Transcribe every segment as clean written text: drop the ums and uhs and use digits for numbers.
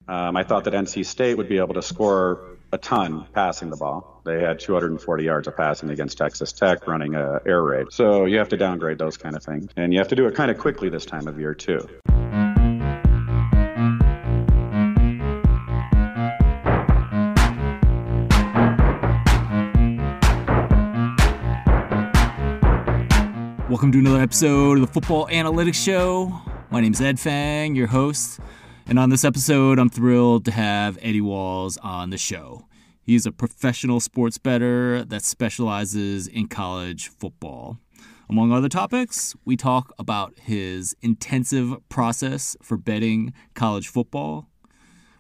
I thought that NC State would be able to score a ton passing the ball. They had 240 yards of passing against Texas Tech running a air raid. So you have to downgrade those kind of things. And you have to do it kind of quickly this time of year, too. Welcome to another episode of the Football Analytics Show. My name is Ed Fang, your host. And on this episode, I'm thrilled to have Eddie Walls on the show. He's a professional sports bettor that specializes in college football. Among other topics, we talk about his intensive process for betting college football.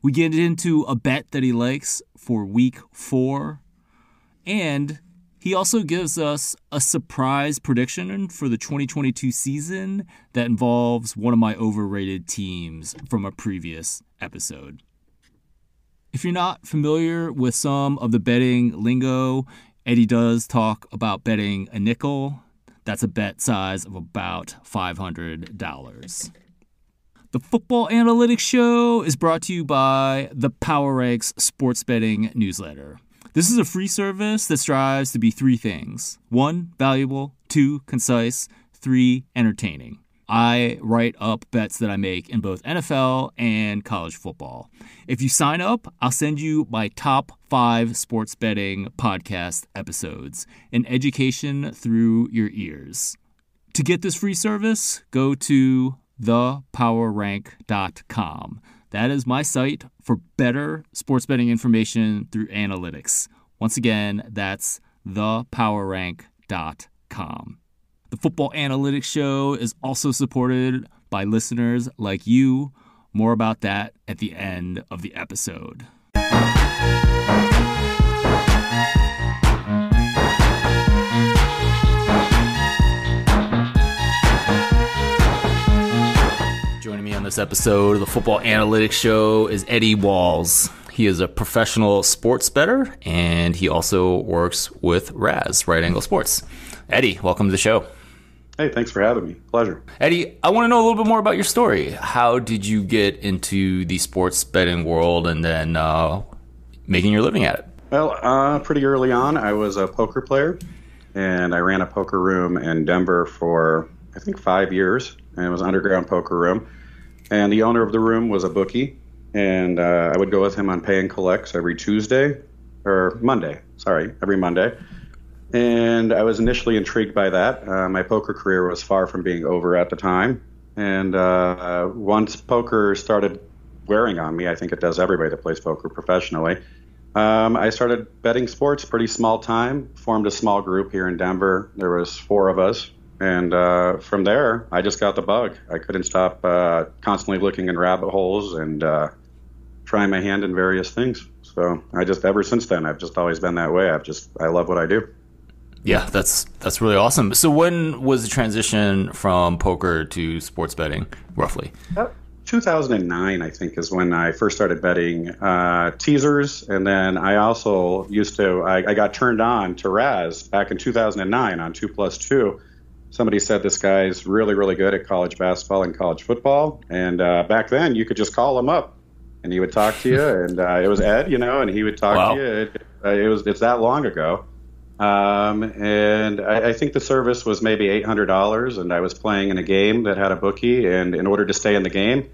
We get into a bet that he likes for week 4. And he also gives us a surprise prediction for the 2022 season that involves one of my overrated teams from a previous episode. If you're not familiar with some of the betting lingo, Eddie does talk about betting a nickel. That's a bet size of about $500. The Football Analytics Show is brought to you by the Power Ranks Sports Betting Newsletter. This is a free service that strives to be 3 things. 1, valuable. 2, concise. 3, entertaining. I write up bets that I make in both NFL and college football. If you sign up, I'll send you my top 5 sports betting podcast episodes, an education through your ears. To get this free service, go to thepowerrank.com. That is my site for better sports betting information through analytics. Once again, that's thepowerrank.com. The Football Analytics Show is also supported by listeners like you. More about that at the end of the episode. Joining me on this episode of the Football Analytics Show is Eddie Walls. He is a professional sports bettor, and he also works with Raz, Right Angle Sports. Eddie, welcome to the show. Hey, thanks for having me. Pleasure. Eddie, I want to know a little bit more about your story. How did you get into the sports betting world and then making your living at it? Well, pretty early on, I was a poker player, and I ran a poker room in Denver for, I think, 5 years, and it was an underground poker room. And the owner of the room was a bookie, and I would go with him on pay and collects every Monday. And I was initially intrigued by that. My poker career was far from being over at the time. And once poker started wearing on me, I think it does everybody that plays poker professionally, I started betting sports pretty small time, formed a small group here in Denver. There was 4 of us. And from there, I just got the bug. I couldn't stop constantly looking in rabbit holes and trying my hand in various things. So ever since then, I've just always been that way. I love what I do. Yeah, that's really awesome. So when was the transition from poker to sports betting, roughly? 2009, I think, is when I first started betting teasers. And then I also I got turned on to Raz back in 2009 on 2+2. Somebody said this guy's really, really good at college basketball and college football. And back then, you could just call him up, and he would talk to you. And it was Ed, and he would talk to you. It's that long ago. And I think the service was maybe $800, and I was playing in a game that had a bookie. And in order to stay in the game,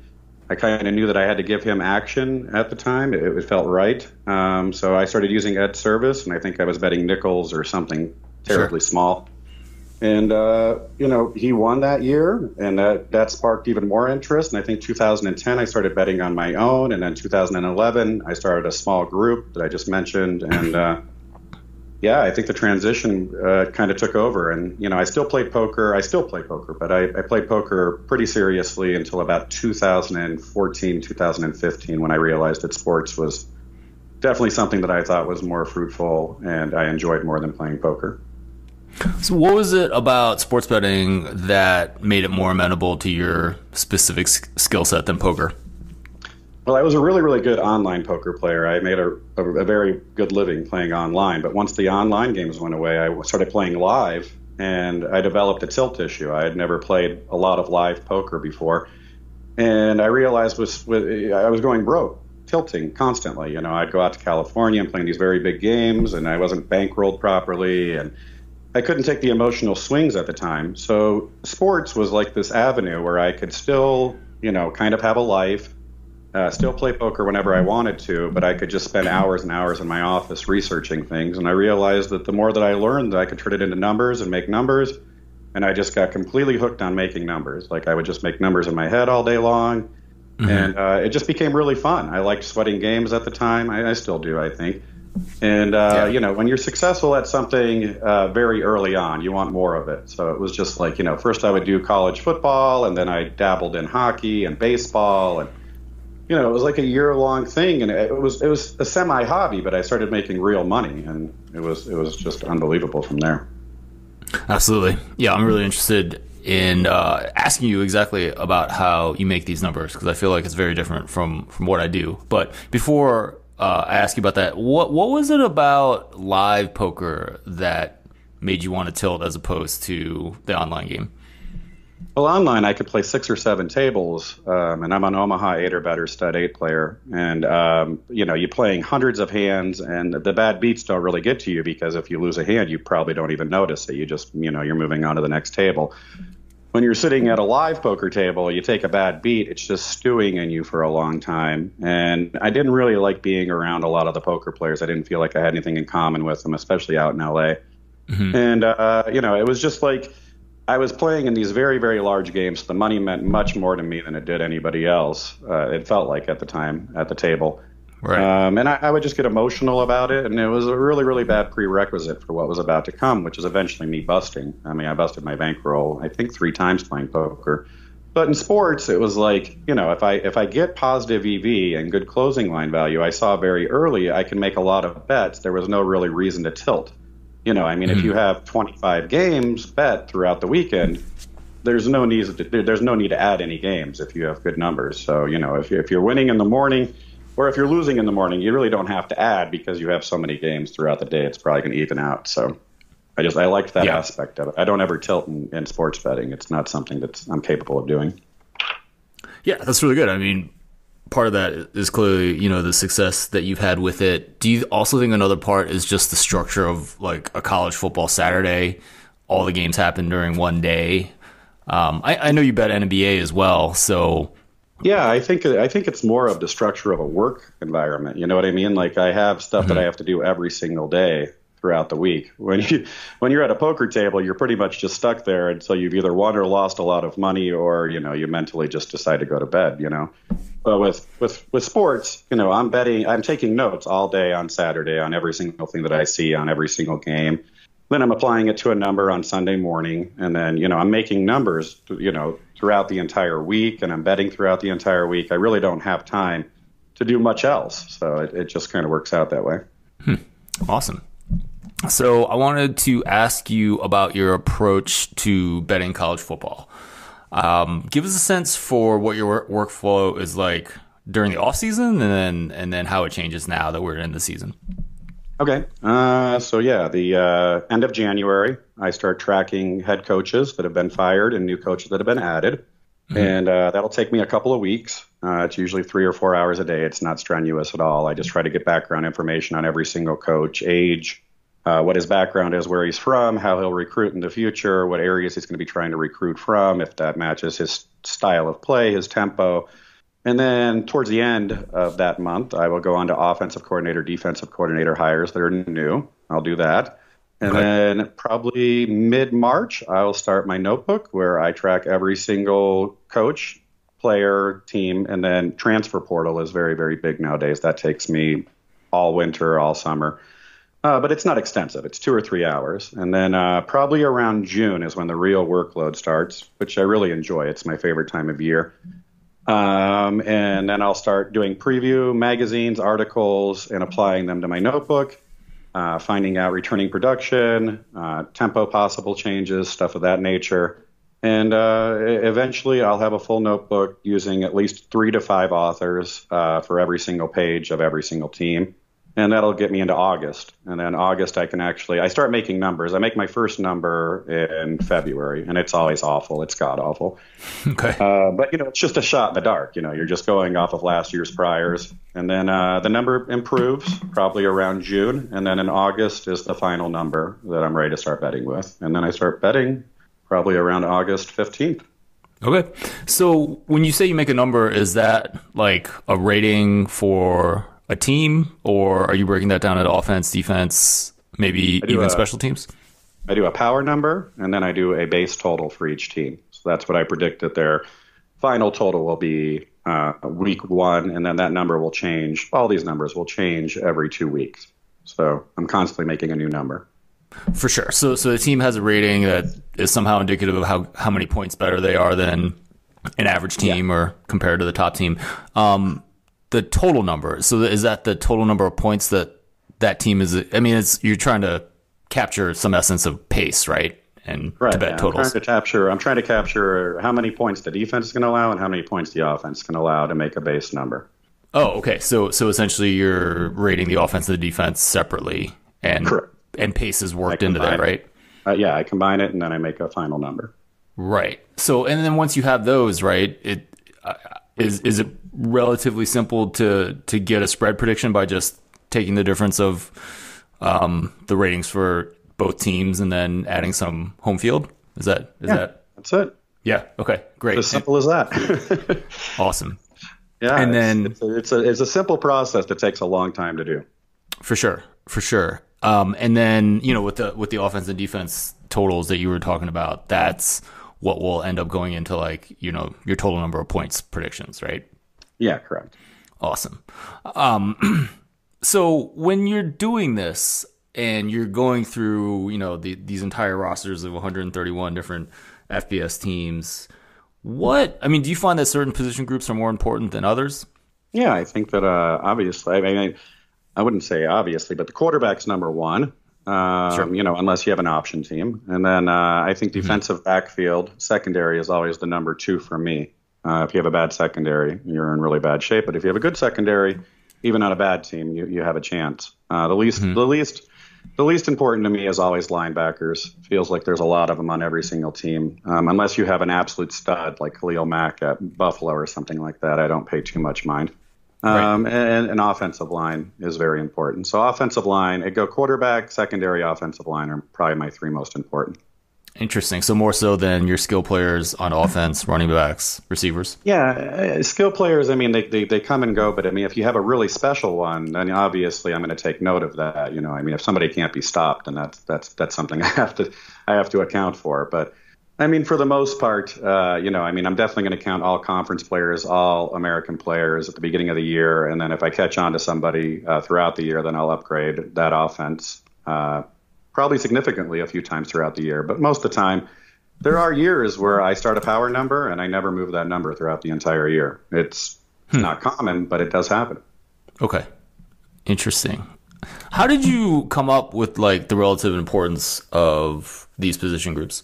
I kind of knew that I had to give him action at the time. It felt right. So I started using Ed's service, and I think I was betting nickels or something terribly small. And, he won that year, and that sparked even more interest. And I think 2010, I started betting on my own. And then 2011, I started a small group that I just mentioned. And, I think the transition kind of took over. And, I still play poker. I still play poker, but I played poker pretty seriously until about 2014, 2015, when I realized that sports was definitely something that I thought was more fruitful and I enjoyed more than playing poker. So what was it about sports betting that made it more amenable to your specific skill set than poker? Well, I was a really, really good online poker player. I made a very good living playing online. But once the online games went away, I started playing live, and I developed a tilt issue. I had never played a lot of live poker before. And I realized I was going broke. tilting constantly. I'd go out to California and playing these very big games, and I wasn't bankrolled properly, and I couldn't take the emotional swings at the time. So sports was like this avenue where I could still, kind of have a life, still play poker whenever I wanted to, but I could just spend hours and hours in my office researching things. And I realized that the more that I learned, that I could turn it into numbers and make numbers. And I just got completely hooked on making numbers. Like I would just make numbers in my head all day long. Mm-hmm. And it just became really fun. I liked sweating games at the time. I still do, I think. And, when you're successful at something very early on, you want more of it. So it was just like, first I would do college football, and then I dabbled in hockey and baseball. And, it was like a year-long thing. And it was a semi-hobby, but I started making real money. And it was just unbelievable from there. Absolutely. Yeah, I'm really interested in asking you exactly about how you make these numbers, because I feel like it's very different from what I do. But before I ask you about that, what was it about live poker that made you want to tilt as opposed to the online game? Well, online I could play 6 or 7 tables, and I'm an Omaha 8 or better stud 8 player. And, you're playing hundreds of hands, and the bad beats don't really get to you, because if you lose a hand, you probably don't even notice it. You just, you're moving on to the next table. When you're sitting at a live poker table, you take a bad beat, it's just stewing in you for a long time. And I didn't really like being around a lot of the poker players. I didn't feel like I had anything in common with them, especially out in LA. Mm-hmm. And, it was just like I was playing in these very, very large games. So the money meant much more to me than it did anybody else. It felt like at the time at the table. Right. And I would just get emotional about it, and it was a really, really bad prerequisite for what was about to come, which is eventually me busting. I mean, I busted my bankroll, I think 3 times playing poker. But in sports, it was like, if I get positive EV and good closing line value, I saw very early I can make a lot of bets. There was no really reason to tilt. If you have 25 games bet throughout the weekend, there's no need to add any games if you have good numbers. So, if you're winning in the morning, or if you're losing in the morning, you really don't have to add, because you have so many games throughout the day. It's probably going to even out. So I liked that aspect of it. I don't ever tilt in sports betting. It's not something that I'm capable of doing. Yeah, that's really good. I mean, part of that is clearly, the success that you've had with it. Do you also think another part is just the structure of like a college football Saturday? All the games happen during one day. I know you bet NBA as well, so... Yeah, I think it's more of the structure of a work environment. You know what I mean? Like I have stuff that I have to do every single day throughout the week. When you're at a poker table, you're pretty much just stuck there until you've either won or lost a lot of money, or you mentally just decide to go to bed. But with sports, I'm betting. I'm taking notes all day on Saturday on every single thing that I see on every single game. Then I'm applying it to a number on Sunday morning, and then I'm making numbers throughout the entire week, and I'm betting throughout the entire week. I really don't have time to do much else, so it just kind of works out that way. Awesome. So I wanted to ask you about your approach to betting college football. Give us a sense for what your workflow is like during the off season, and then how it changes now that we're in the season. Okay. The end of January, I start tracking head coaches that have been fired and new coaches that have been added. Mm-hmm. And that'll take me a couple of weeks. It's usually 3 or 4 hours a day. It's not strenuous at all. I just try to get background information on every single coach, age, what his background is, where he's from, how he'll recruit in the future, what areas he's going to be trying to recruit from, if that matches his style of play, his tempo. And then towards the end of that month, I will go on to offensive coordinator, defensive coordinator hires that are new. I'll do that. And then probably mid-March, I'll start my notebook where I track every single coach, player, team, and then transfer portal is very, very big nowadays. That takes me all winter, all summer. But it's not extensive. It's 2 or 3 hours. And then probably around June is when the real workload starts, which I really enjoy. It's my favorite time of year. And then I'll start doing preview magazines, articles, and applying them to my notebook, finding out returning production, tempo possible changes, stuff of that nature. And eventually I'll have a full notebook using at least 3 to 5 authors for every single page of every single team. and that'll get me into August. And then August, I start making numbers. I make my first number in February, and it's always awful. It's god awful. Okay. But it's just a shot in the dark. You're just going off of last year's priors, and then the number improves probably around June, and then in August is the final number that I'm ready to start betting with, and then I start betting probably around August 15th. Okay. So when you say you make a number, is that like a rating for a team, or are you breaking that down at offense, defense, maybe even special teams? I do a power number, and then I do a base total for each team. So that's what I predict that their final total will be week one, and then that number will change. All these numbers will change every 2 weeks. So I'm constantly making a new number. For sure. So the team has a rating that is somehow indicative of how many points better they are than an average team or compared to the top team. The total number. So is that the total number of points that team is? I mean, you're trying to capture some essence of pace, right? And right, to bet totals. I'm trying to capture how many points the defense is going to allow and how many points the offense can allow to make a base number. Oh, okay. So essentially you're rating the offense and the defense separately, and correct. And pace is worked into that, right? Yeah, I combine it and then I make a final number. Right. So, and then once you have those, right, is it relatively simple to get a spread prediction by just taking the difference of the ratings for both teams and then adding some home field? Is that that's it? Yeah. Okay. Great. As simple as that. Awesome. Yeah. And then it's a simple process that takes a long time to do. For sure. And then, with the offense and defense totals that you were talking about, that's what will end up going into your total number of points predictions, right? Yeah, correct. Awesome. So when you're doing this and you're going through, these entire rosters of 131 different FBS teams, do you find that certain position groups are more important than others? Yeah, I think that obviously, I wouldn't say obviously, but the quarterback's number one, sure. Unless you have an option team. And then I think defensive backfield, secondary is always the number two for me. If you have a bad secondary, you're in really bad shape. But if you have a good secondary, even on a bad team, you have a chance. The least important to me is always linebackers. Feels like there's a lot of them on every single team. Unless you have an absolute stud like Khalil Mack at Buffalo or something like that, I don't pay too much mind. Right. And an offensive line is very important. So offensive line, go quarterback, secondary, offensive line are probably my three most important. Interesting. So more so than your skill players on offense, running backs, receivers? Yeah, skill players, they come and go. But, if you have a really special one, then obviously I'm going to take note of that. If somebody can't be stopped, then that's something I have to account for. But, for the most part, I'm definitely going to count all conference players, all American players at the beginning of the year. And then if I catch on to somebody throughout the year, then I'll upgrade that offense probably significantly a few times throughout the year. But most of the time, there are years where I start a power number and I never move that number throughout the entire year. It's not common, but it does happen. Okay. Interesting. How did you come up with the relative importance of these position groups?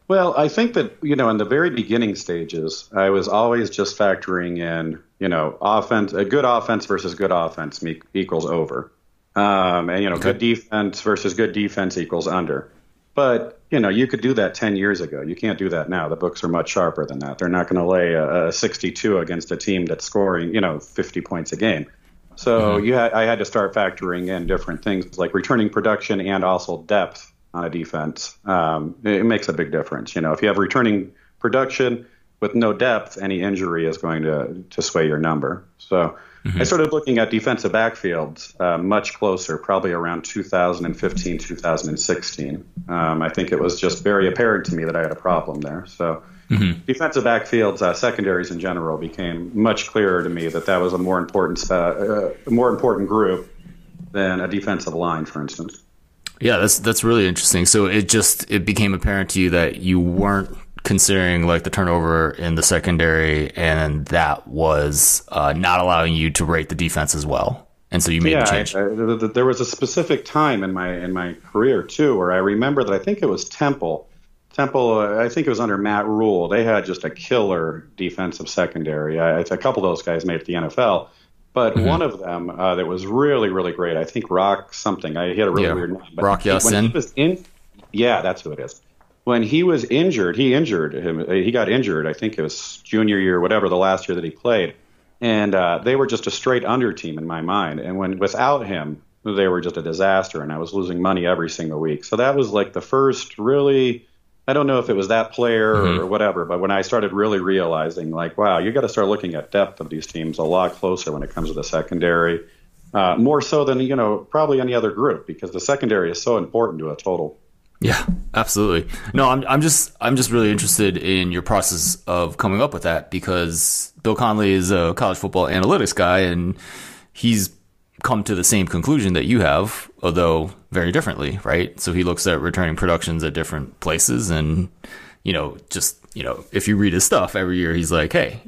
Well, I think that, in the very beginning stages, I was always just factoring in, a good offense versus good offense equals over. Okay. Good defense versus good defense equals under. But, you could do that 10 years ago. You can't do that now. The books are much sharper than that. They're not going to lay a 62 against a team that's scoring, 50 points a game. So I had to start factoring in different things like returning production and also depth on a defense. It makes a big difference. If you have returning production with no depth, any injury is going to sway your number. So I started looking at defensive backfields much closer, probably around 2015, 2016. I think it was just very apparent to me that I had a problem there. So defensive backfields, secondaries in general, became much clearer to me that was a more important group than a defensive line, for instance. Yeah, that's really interesting. So it became apparent to you that you weren't considering the turnover in the secondary, and that was not allowing you to rate the defense as well. And so you made the change. There was a specific time in my career too where I remember that I think it was Temple. I think it was under Matt Rule. They had just a killer defensive secondary. A couple of those guys made it to the NFL. But one of them that was really, really great, I think Rock something. He had a really weird name. But Rock Yassin. Yeah, that's who it is. When he was injured, he got injured, I think it was junior year, whatever, the last year that he played. And they were just a straight under team in my mind. And without him, they were just a disaster, and I was losing money every single week. So that was like the first really, I don't know if it was that player or whatever, but when I started really realizing, like, wow, you got to start looking at depth of these teams a lot closer when it comes to the secondary, more so than, probably any other group, because the secondary is so important to a total. Yeah, absolutely. No, I'm just really interested in your process of coming up with that, because Bill Connelly is a college football analytics guy, and he's come to the same conclusion that you have, although very differently, right? So he looks at returning productions at different places, and if you read his stuff every year, he's like, hey,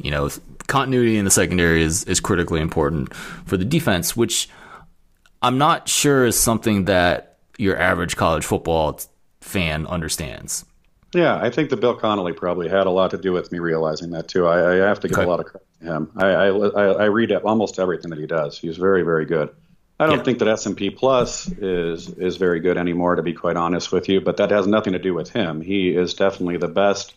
continuity in the secondary is critically important for the defense, which I'm not sure is something that your average college football fan understands. Yeah, I think that Bill Connelly probably had a lot to do with me realizing that too. I have to give a lot of credit to him. I read almost everything that he does. He's very, very good. I don't think that S&P Plus is very good anymore, to be quite honest with you, but that has nothing to do with him. He is definitely the best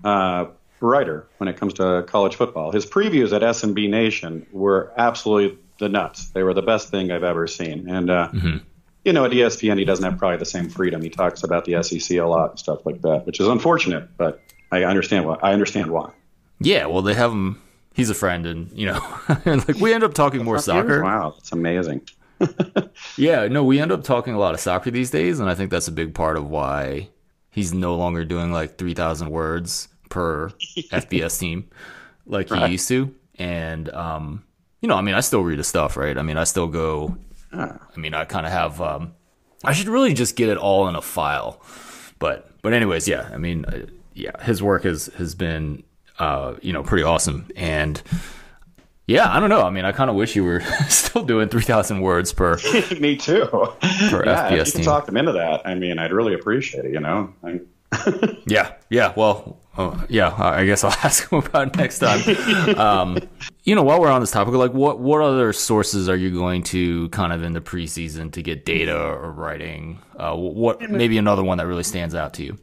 writer when it comes to college football. His previews at S&B Nation were absolutely the nuts. They were the best thing I've ever seen. And at ESPN, he doesn't have probably the same freedom. He talks about the SEC a lot and stuff like that, which is unfortunate, but I understand why. Yeah, well, they have him. He's a friend, and and like we end up talking more soccer. Wow, that's amazing. Yeah, no, we end up talking a lot of soccer these days, and I think that's a big part of why he's no longer doing like 3,000 words per FBS team like he used to. And I still read his stuff, right? I mean, I still go. I kind of have. I should really just get it all in a file, but anyways, yeah. I mean, his work has been pretty awesome, and yeah, I don't know. I mean, I kind of wish you were still doing 3,000 words per. Me too. Per FBS if you team. can talk them into that, I mean, I'd really appreciate it. Yeah. Well, I guess I'll ask him about it next time. While we're on this topic, like what other sources are you going to kind of in the preseason to get data or writing? What maybe another one that really stands out to you?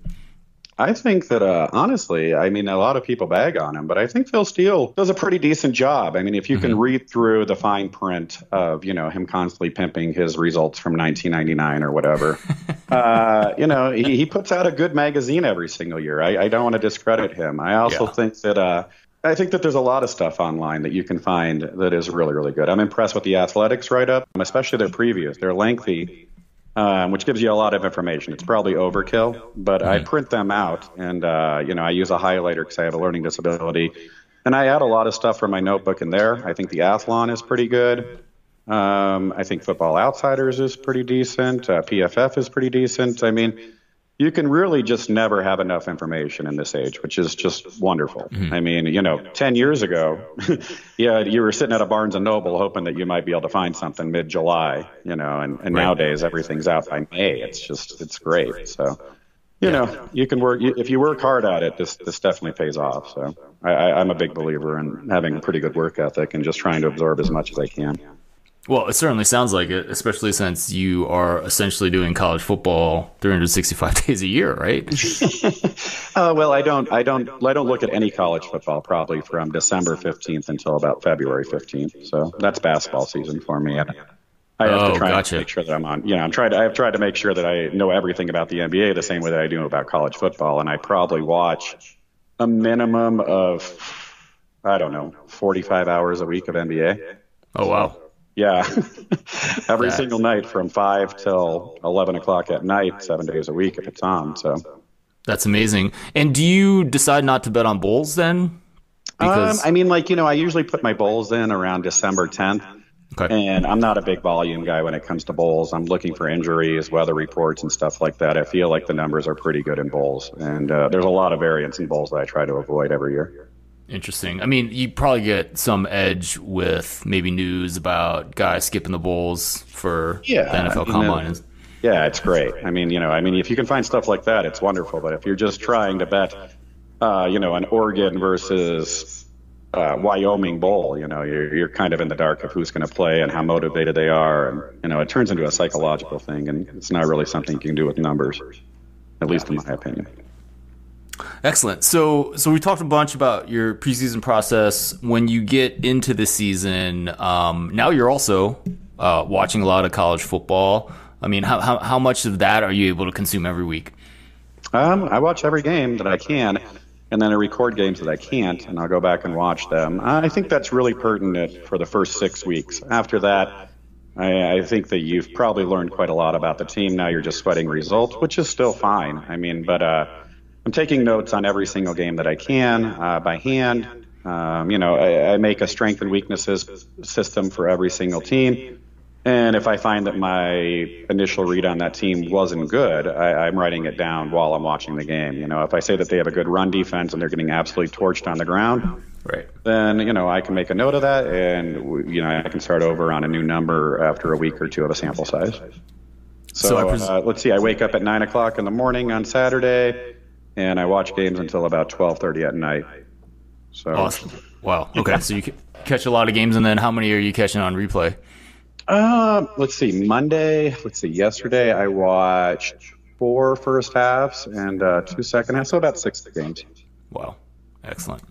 I think that, honestly, I mean, a lot of people bag on him, but I think Phil Steele does a pretty decent job. I mean, if you can read through the fine print of, him constantly pimping his results from 1999 or whatever, he puts out a good magazine every single year. I don't want to discredit him. I also think that there's a lot of stuff online that you can find that is really, really good. I'm impressed with the Athletics write-up, especially their previews. They're lengthy. Which gives you a lot of information. It's probably overkill, but I print them out, and I use a highlighter because I have a learning disability, and I add a lot of stuff from my notebook in there. I think the Athlon is pretty good. I think Football Outsiders is pretty decent. PFF is pretty decent. I mean, you can really just never have enough information in this age, which is just wonderful. I mean, 10 years ago, you were sitting at a Barnes & Noble hoping that you might be able to find something mid-July, and nowadays everything's out by May. It's great. So, you can work, if you work hard at it, this definitely pays off. So I'm a big believer in having a pretty good work ethic and just trying to absorb as much as I can. Well, it certainly sounds like it, especially since you are essentially doing college football 365 days a year, right? Well, I don't look at any college football probably from December 15th until about February 15th. So that's basketball season for me. And I have to try to make sure that I'm on. I've tried to make sure that I know everything about the NBA the same way that I do about college football, and I probably watch a minimum of 45 hours a week of NBA. Oh wow. Yeah, every single night from 5 till 11 o'clock at night, 7 days a week if it's on. So that's amazing. And do you decide not to bet on bowls then? Because I usually put my bowls in around December 10th. Okay. And I'm not a big volume guy when it comes to bowls. I'm looking for injuries, weather reports, and stuff like that. I feel like the numbers are pretty good in bowls. And there's a lot of variance in bowls that I try to avoid every year. Interesting. I mean, you probably get some edge with maybe news about guys skipping the bowls for the NFL Combine. Yeah, it's great. I mean, if you can find stuff like that, it's wonderful. But if you're just trying to bet, an Oregon versus Wyoming Bowl. You're kind of in the dark of who's going to play and how motivated they are, and it turns into a psychological thing, and it's not really something you can do with numbers, at least in my opinion. Excellent. So we talked a bunch about your preseason process. When you get into the season, now you're also watching a lot of college football. I mean, how much of that are you able to consume every week? I watch every game that I can, and then I record games that I can't, and I'll go back and watch them. I think that's really pertinent for the first 6 weeks. After that, I think that you've probably learned quite a lot about the team. Now you're just sweating results, which is still fine. I mean, but I'm taking notes on every single game that I can by hand. I make a strength and weaknesses system for every single team. And if I find that my initial read on that team wasn't good, I'm writing it down while I'm watching the game. If I say that they have a good run defense and they're getting absolutely torched on the ground, right, then, I can make a note of that, and, I can start over on a new number after a week or two of a sample size. So let's see, I wake up at 9 o'clock in the morning on Saturday, and I watch games until about 12:30 at night. So awesome. Wow. Okay, so you catch a lot of games, and then how many are you catching on replay? Let's see. Yesterday I watched 4 first halves and 2 second halves, so about 6 games. Wow. Excellent.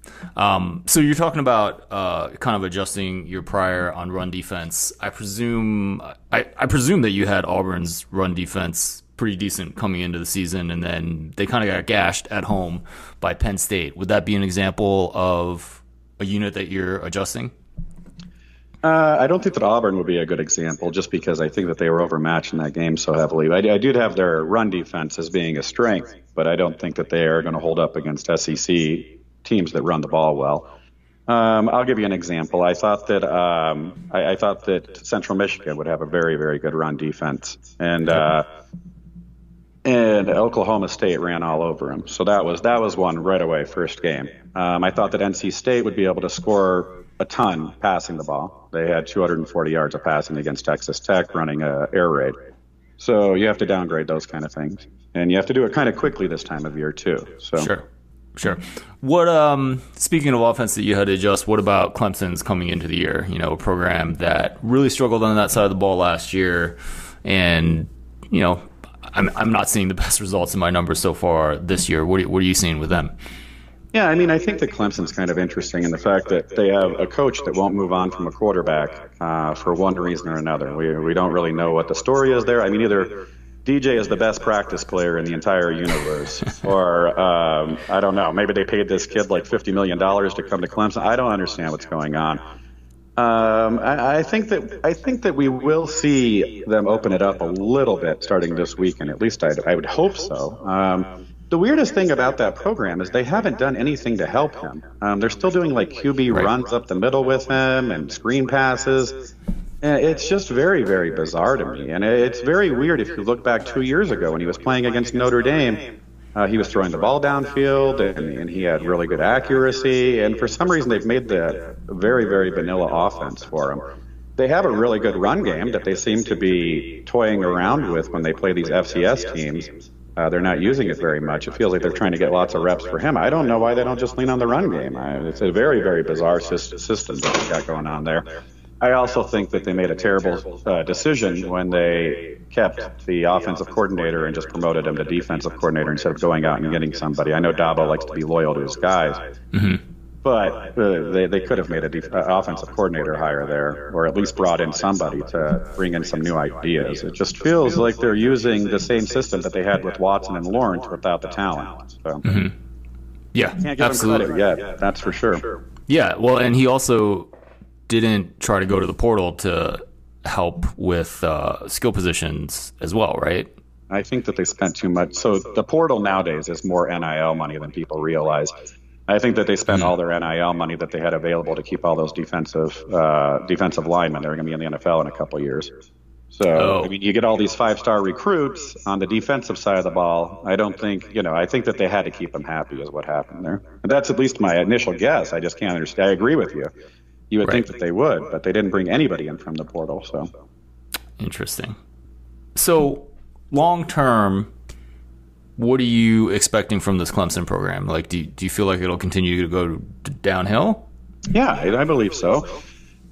So you're talking about kind of adjusting your prior on run defense. I presume that you had Auburn's run defense pretty decent coming into the season, and then they kind of got gashed at home by Penn State. Would that be an example of a unit that you're adjusting? I don't think that Auburn would be a good example, just because I think that they were overmatched in that game so heavily. I do have their run defense as being a strength, but I don't think that they are going to hold up against SEC teams that run the ball well. I'll give you an example. I thought that Central Michigan would have a very, very good run defense, and Oklahoma State ran all over them. So that was one right away, first game. I thought that NC State would be able to score a ton passing the ball. They had 240 yards of passing against Texas Tech running a air raid. So you have to downgrade those kind of things, and you have to do it kind of quickly this time of year too. So Sure. What speaking of offense that you had to adjust, what about Clemson's coming into the year? A program that really struggled on that side of the ball last year, and I'm not seeing the best results in my numbers so far this year. What are you seeing with them? Yeah, I mean, I think that Clemson's kind of interesting in the fact that they have a coach that won't move on from a quarterback for one reason or another. We don't really know what the story is there. I mean, either DJ is the best practice player in the entire universe, or I don't know, maybe they paid this kid like $50 million to come to Clemson. I don't understand what's going on. I think that we will see them open it up a little bit starting this weekend. At least I would hope so. The weirdest thing about that program is they haven't done anything to help him. They're still doing like QB runs up the middle with him and screen passes. It's just very, very bizarre to me. And it's very weird if you look back 2 years ago when he was playing against Notre Dame. He was throwing the ball downfield, and he had really good accuracy. And for some reason, they've made the very, very vanilla offense for him. They have a really good run game that they seem to be toying around with when they play these FCS teams. They're not using it very much. It feels like they're trying to get lots of reps for him. I don't know why they don't just lean on the run game. It's a very, very bizarre system that they've got going on there. I also think that they made a terrible decision when they kept the offensive coordinator and just promoted him to defensive coordinator instead of going out and getting somebody. I know Dabo likes to be loyal to his guys, but they could have made an offensive coordinator hire there, or at least brought in somebody to bring in some new ideas. It just feels like they're using the same system that they had with Watson and Lawrence without the talent. So. Yeah, can't give absolutely. him credit yet, that's for sure. Yeah, well, and he also didn't try to go to the portal to help with skill positions as well, right? I think that they spent too much. So the portal nowadays is more NIL money than people realize. I think that they spent all their NIL money that they had available to keep all those defensive linemen. They're going to be in the NFL in a couple of years. So, I mean, you get all these 5-star recruits on the defensive side of the ball. I think that they had to keep them happy is what happened there. And that's at least my initial guess. I just can't understand. I agree with you. You would think that they would, but they didn't bring anybody in from the portal. So interesting. So long term, what are you expecting from this Clemson program? Like, do you feel like it'll continue to go downhill? Yeah, I believe so.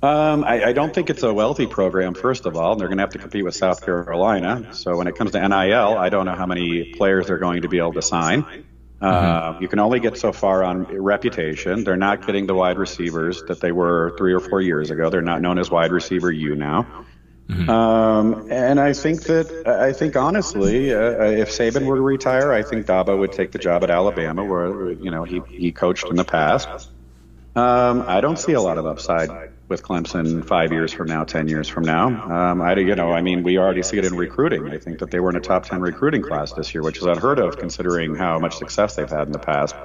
I don't think it's a wealthy program, first of all. They're going to have to compete with South Carolina. So when it comes to NIL, I don't know how many players they're going to be able to sign. You can only get so far on reputation. They're not getting the wide receivers that they were 3 or 4 years ago. They're not known as wide receiver U now. And I think honestly, if Saban were to retire, I think Dabo would take the job at Alabama, where he coached in the past. I don't see a lot of upside with Clemson 5 years from now, 10 years from now. We already see it in recruiting. I think that they were in a top 10 recruiting class this year, which is unheard of considering how much success they've had in the past.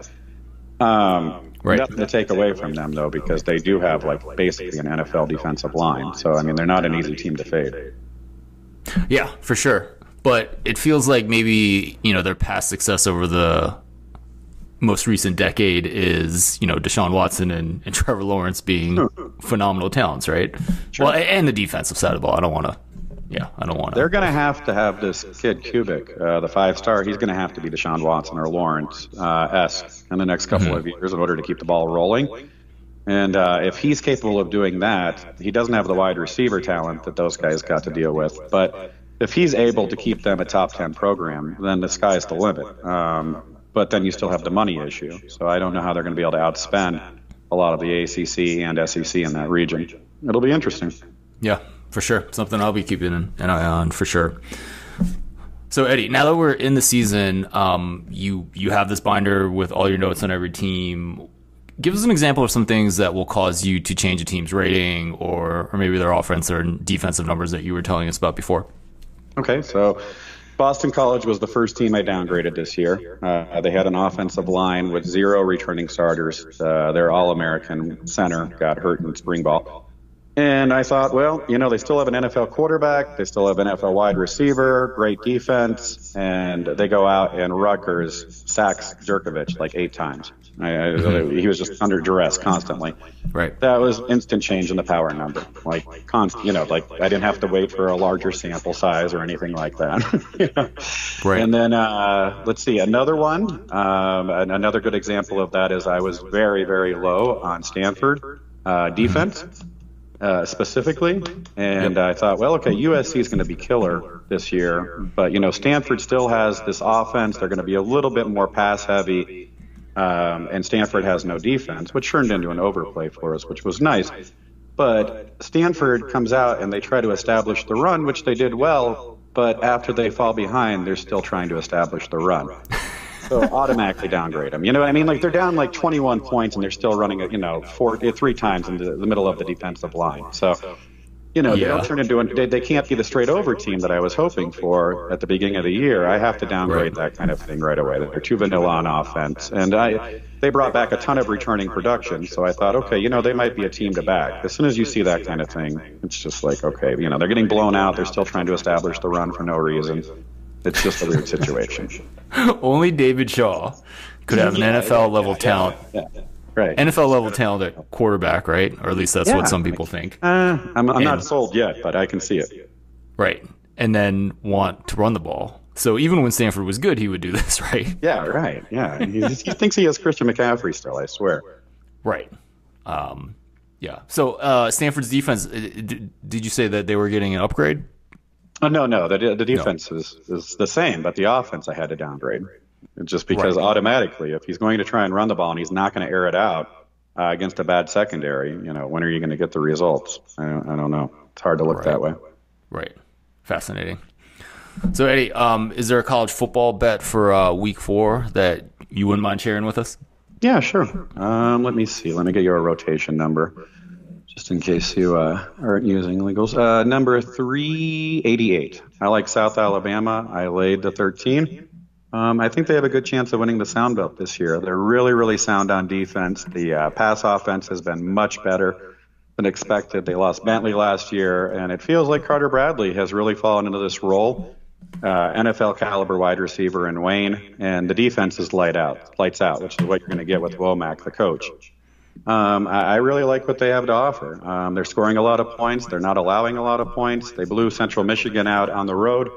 Nothing to take away from them, though, because they do have basically an NFL defensive line. So, they're not an easy team to fade. Yeah, for sure. But it feels like maybe, their past success over the most recent decade is, Deshaun Watson and Trevor Lawrence being phenomenal talents, right? Sure. Well, and the defensive side of the ball. I don't want to. They're going to have this kid Kubik, the 5-star. He's going to have to be Deshaun Watson or Lawrence-esque in the next couple of years in order to keep the ball rolling. And if he's capable of doing that, he doesn't have the wide receiver talent that those guys got to deal with. But if he's able to keep them a top 10 program, then the sky's the limit. But then you still have the money issue. So I don't know how they're going to be able to outspend a lot of the ACC and SEC in that region. It'll be interesting. Yeah, for sure. Something I'll be keeping an eye on for sure. So, Eddie, now that we're in the season, you have this binder with all your notes on every team. Give us an example of some things that will cause you to change a team's rating or maybe their offense or defensive numbers that you were telling us about before. Okay, so Boston College was the first team I downgraded this year. They had an offensive line with 0 returning starters. Their All-American center got hurt in spring ball. And I thought, well, they still have an NFL quarterback. They still have an NFL wide receiver, great defense. And they go out and Rutgers sacks Jerkovich 8 times. He was just under duress constantly. Right. That was instant change in the power number. I didn't have to wait for a larger sample size or anything like that. Right. And then, let's see, another one. Another good example of that is I was very, very low on Stanford defense. Specifically, and I thought, well, okay, USC is going to be killer this year, but Stanford still has this offense. They're going to be a little bit more pass heavy, and Stanford has no defense, which turned into an overplay for us, which was nice. But Stanford comes out and they try to establish the run, which they did well, but after they fall behind, they're still trying to establish the run. So automatically downgrade them. You know what I mean? They're down 21 points and they're still running it, 3 times in the middle of the defensive line. So, they don't turn into they can't be the straight over team that I was hoping for at the beginning of the year. I have to downgrade that kind of thing right away. They're too vanilla on offense. And they brought back a ton of returning production. So I thought, okay, they might be a team to back. As soon as you see that kind of thing, it's just okay, they're getting blown out. They're still trying to establish the run for no reason. It's just a weird situation. Only David Shaw could have an NFL level talent. Yeah. Right. NFL level talent at quarterback, right? Or at least that's what some people think. I'm not sold yet, but I can see it. Right. And then want to run the ball. So even when Stanford was good, he would do this, right? Yeah, right. Yeah. He thinks he has Christian McCaffrey still, I swear. Right. Yeah. So Stanford's defense, did you say that they were getting an upgrade? Oh, no. The defense is the same, but the offense I had to downgrade. Just because automatically, if he's going to try and run the ball and he's not going to air it out against a bad secondary, when are you going to get the results? I don't know. It's hard to look that way. Right. Fascinating. So, Eddie, is there a college football bet for Week 4 that you wouldn't mind sharing with us? Yeah, sure. Let me see. Let me get you a rotation number, just in case you aren't using legals. Number 388. I like South Alabama. I laid the 13. I think they have a good chance of winning the Sound Belt this year. They're really, really sound on defense. The pass offense has been much better than expected. They lost Bentley last year, and it feels like Carter Bradley has really fallen into this role. NFL caliber wide receiver in Wayne, and the defense is lights out, which is what you're going to get with Womack, the coach. I really like what they have to offer. They're scoring a lot of points. They're not allowing a lot of points. They blew Central Michigan out on the road.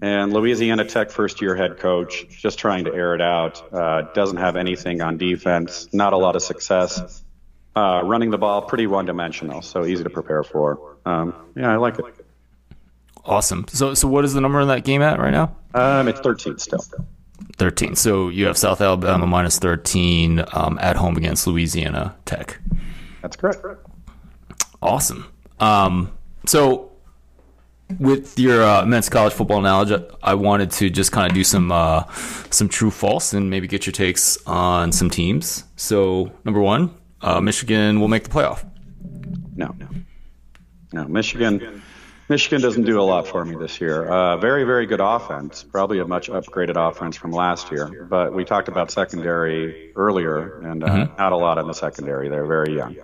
And Louisiana Tech first-year head coach, just trying to air it out, doesn't have anything on defense, not a lot of success. running the ball, pretty one-dimensional, so easy to prepare for. Yeah, I like it. Awesome. So what is the number in that game at right now? It's 13 still. 13. So you have South Alabama minus 13 at home against Louisiana Tech. That's correct. Awesome. So with your men's college football knowledge, I wanted to just kind of do some true false and maybe get your takes on some teams. So number one, Michigan will make the playoff. No. Michigan doesn't do a lot for me this year. Very, very good offense, probably a much upgraded offense from last year. But we talked about secondary earlier, and not a lot in the secondary. They're very young.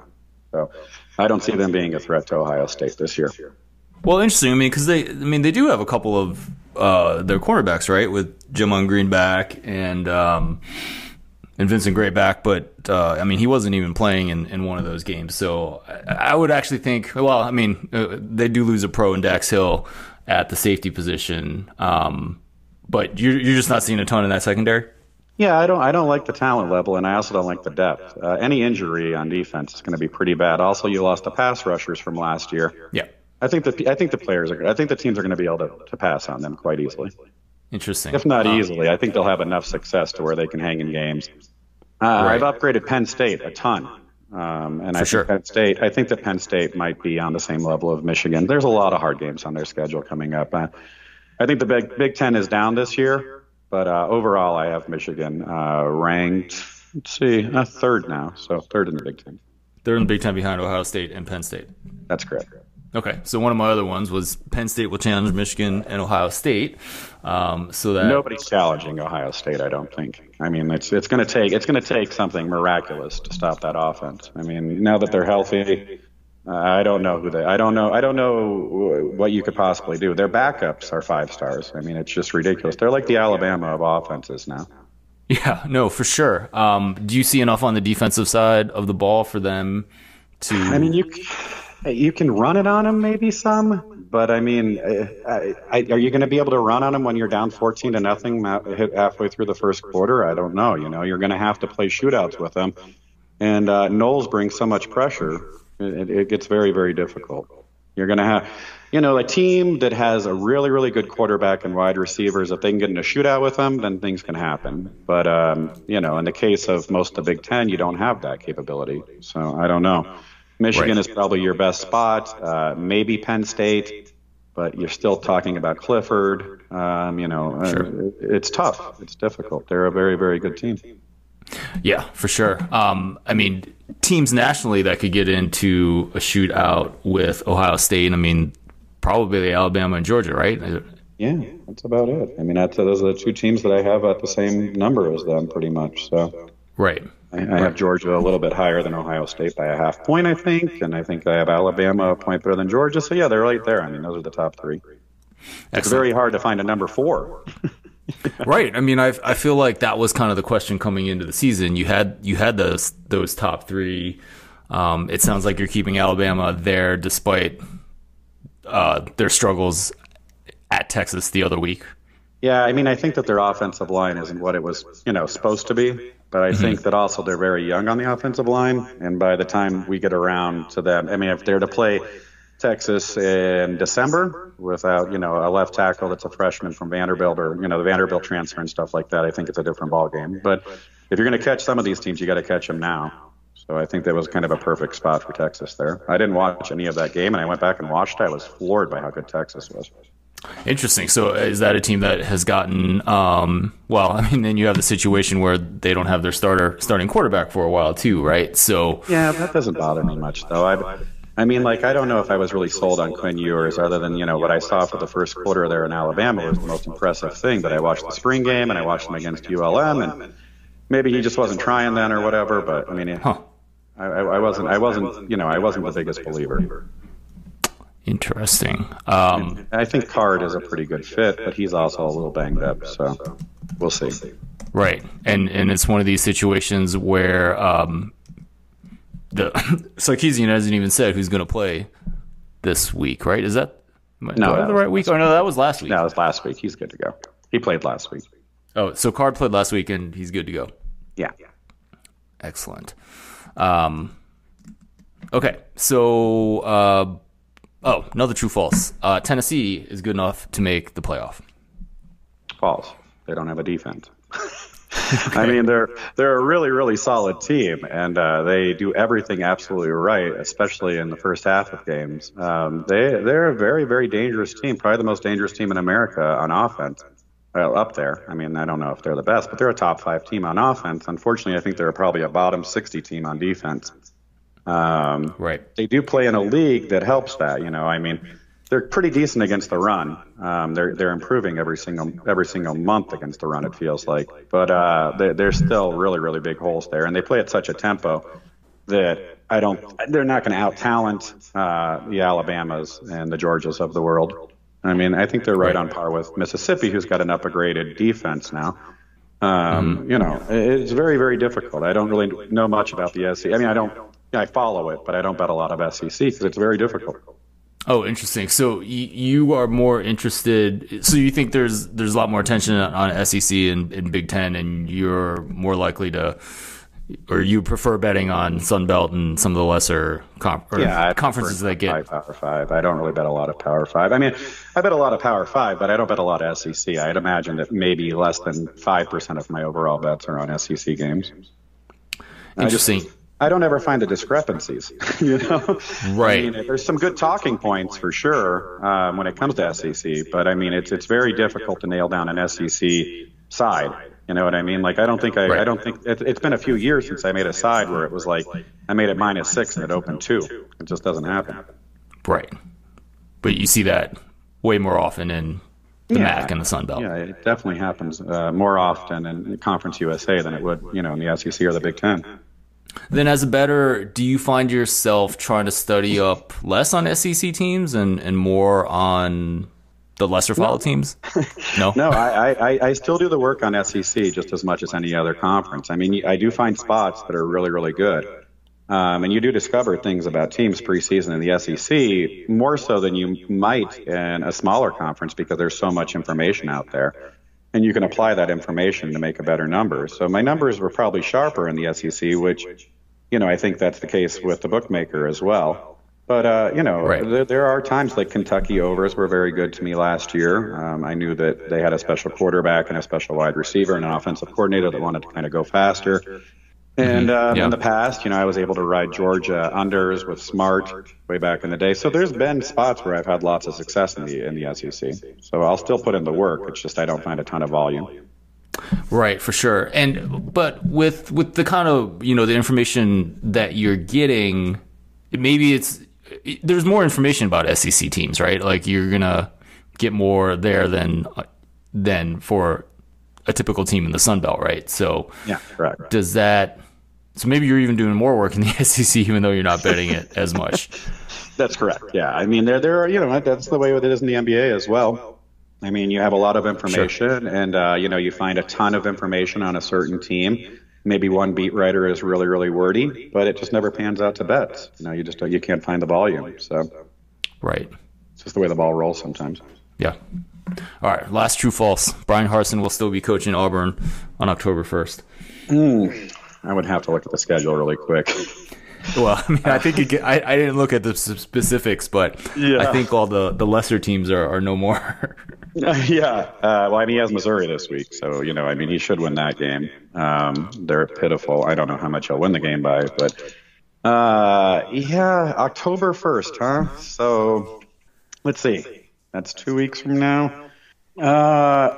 So I don't see them being a threat to Ohio State this year. Well, interesting. I mean, because they do have a couple of their cornerbacks, right, with Jamon Green back and Vincent Gray back, but I mean, he wasn't even playing in one of those games. So I would actually think, well, I mean, they do lose a pro in Dax Hill at the safety position, but you're just not seeing a ton in that secondary. Yeah, I don't like the talent level, and I also don't like the depth. Any injury on defense is going to be pretty bad. Also, you lost the pass rushers from last year. Yeah, I think the players are. I think the teams are going to be able to pass on them quite easily. Interesting. If not easily, I think they'll have enough success to where they can hang in games. Right. I've upgraded Penn State a ton, and I think that Penn State might be on the same level of Michigan. There's a lot of hard games on their schedule coming up. I think the Big Ten is down this year, but overall, I have Michigan ranked. Let's see, third now, so third in the Big Ten. Third in the Big Ten behind Ohio State and Penn State. That's correct. Okay, so one of my other ones was Penn State will challenge Michigan and Ohio State. So that nobody's challenging Ohio State, I don't think. I mean, it's going to take something miraculous to stop that offense. I mean, now that they're healthy, I don't know what you could possibly do. Their backups are 5 stars. I mean, it's just ridiculous. They're like the Alabama of offenses now. Yeah, no, for sure. Do you see enough on the defensive side of the ball for them to? I mean, you can run it on them, maybe some, but I mean, are you going to be able to run on them when you're down 14-0 halfway through the first quarter? I don't know. You're going to have to play shootouts with them, and Knowles brings so much pressure, it gets very, very difficult. You're going to have, a team that has a really, really good quarterback and wide receivers. If they can get in a shootout with them, then things can happen. But in the case of most of the Big Ten, you don't have that capability. So I don't know. Michigan is probably your best spot, maybe Penn State, but you're still talking about Clifford. Sure. It's tough. It's difficult. They're a very, very good team. Yeah, for sure. I mean, teams nationally that could get into a shootout with Ohio State, I mean, probably Alabama and Georgia, right? Yeah, that's about it. I mean, those are the two teams that I have at the same number as them pretty much. So. Right. I have Georgia a little bit higher than Ohio State by a half point, I think, and I think I have Alabama a point better than Georgia. So, yeah, they're right there. I mean, those are the top 3. It's very hard to find a number 4. Right. I mean, I feel like that was kind of the question coming into the season. You had those top 3. It sounds like you're keeping Alabama there despite their struggles at Texas the other week. Yeah, I mean, I think that their offensive line isn't what it was, supposed to be. But I think that also they're very young on the offensive line. And by the time we get around to them, I mean, if they're to play Texas in December without, a left tackle that's a freshman from Vanderbilt or, the Vanderbilt transfer and stuff like that, I think it's a different ballgame. But if you're going to catch some of these teams, you got to catch them now. So I think that was kind of a perfect spot for Texas there. I didn't watch any of that game, and I went back and watched it. I was floored by how good Texas was. Interesting. So is that a team that has gotten, then you have the situation where they don't have their starting quarterback for a while too, right? So yeah, that doesn't bother me much though. I don't know if I was really sold on Quinn Ewers other than, what I saw for the first quarter there in Alabama was the most impressive thing, but I watched the spring game and I watched him against ULM and maybe he just wasn't trying then or whatever, but I mean, I wasn't the biggest believer. Interesting. I think Card is a pretty good fit, but he's also a little banged up, so we'll see. Right, and it's one of these situations where the Sarkisian hasn't even said who's going to play this week, right? Is that the right week? Oh no, that was last week. No, it was last week. He's good to go. He played last week. Oh, so Card played last week and he's good to go. Yeah. Excellent. Okay, so another true false. Tennessee is good enough to make the playoff. False. They don't have a defense. I mean, they're a really, really solid team, and they do everything absolutely right, especially in the first half of games. They're a very, very dangerous team, probably the most dangerous team in America on offense. Well, up there. I mean, I don't know if they're the best, but they're a top 5 team on offense. Unfortunately, I think they're probably a bottom 60 team on defense. Right. They do play in a league that helps that. I mean, they're pretty decent against the run. They're improving every single month against the run, it feels like. But there's still really, really big holes there, and they play at such a tempo that they're not going to out-talent the Alabamas and the Georgias of the world. I mean, I think they're right on par with Mississippi, who's got an upgraded defense now. It's very, very difficult. I don't really know much about the SEC. I mean, I follow it, but I don't bet a lot of SEC because it's very difficult. Oh, interesting. So you are more interested. So you think there's a lot more attention on SEC and Big Ten, and you're more likely to, or you prefer betting on Sun Belt and some of the lesser conferences that get Power 5. I don't really bet a lot of Power 5. I mean, I bet a lot of Power 5, but I don't bet a lot of SEC. I'd imagine that maybe less than 5% of my overall bets are on SEC games. Interesting. I don't ever find the discrepancies, Right. I mean, there's some good talking points for sure when it comes to SEC, but I mean, it's very difficult to nail down an SEC side. You know what I mean? Like, I don't think it's been a few years since I made a side where it was like I made it -6 and it opened 2. It just doesn't happen. Right. But you see that way more often in the MAC and the Sun Belt. Yeah, it definitely happens more often in Conference USA than it would, in the SEC or the Big Ten. Then as a bettor, do you find yourself trying to study up less on SEC teams and more on the lesser followed teams? No? No, I still do the work on SEC just as much as any other conference. I mean, I do find spots that are really, really good. And you do discover things about teams preseason in the SEC more so than you might in a smaller conference because there's so much information out there. And you can apply that information to make a better number. So my numbers were probably sharper in the SEC, which, I think that's the case with the bookmaker as well. But, right. there are times like Kentucky overs were very good to me last year. I knew that they had a special quarterback and a special wide receiver and an offensive coordinator that wanted to kind of go faster. And in the past, I was able to ride Georgia unders with Smart way back in the day. So there's been spots where I've had lots of success in the SEC. So I'll still put in the work. It's just I don't find a ton of volume. Right, for sure. But with the kind of the information that you're getting, maybe there's more information about SEC teams, right? Like you're gonna get more there than for a typical team in the Sun Belt, right? So yeah, correct. Does that? So maybe you're even doing more work in the SEC, even though you're not betting it as much. That's correct. Yeah, I mean, there are that's the way it is in the NBA as well. I mean, you have a lot of information, sure. And you find a ton of information on a certain team. Maybe one beat writer is really, really wordy, but it just never pans out to bets. You can't find the volume. So right, it's just the way the ball rolls sometimes. Yeah. All right, last true false. Brian Harsin will still be coaching Auburn on October 1st. I would have to look at the schedule really quick. Well, I mean, I think I didn't look at the specifics, but yeah. I think all the lesser teams are no more. Yeah. Well, I mean, he has Missouri this week, so he should win that game. They're pitiful. I don't know how much he'll win the game by, but October 1st, huh? So let's see. That's 2 weeks from now. No,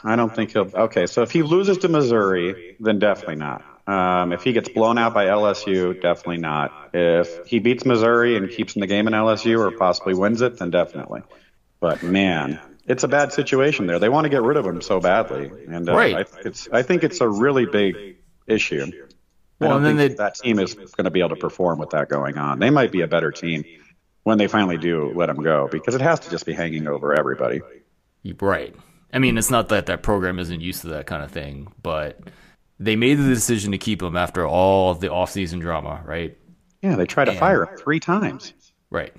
I don't think he'll. Okay, so if he loses to Missouri, then definitely not. If he gets blown out by LSU, definitely not. If he beats Missouri and keeps in the game in LSU or possibly wins it, then definitely. But man, it's a bad situation there. They want to get rid of him so badly, and right. I think it's a really big issue. Well, I don't think that team is going to be able to perform with that going on. They might be a better team when they finally do let him go, because it has to just be hanging over everybody. Right. I mean, it's not that program isn't used to that kind of thing, but they made the decision to keep him after all of the offseason drama, right? Yeah, they tried to fire him 3 times. Right.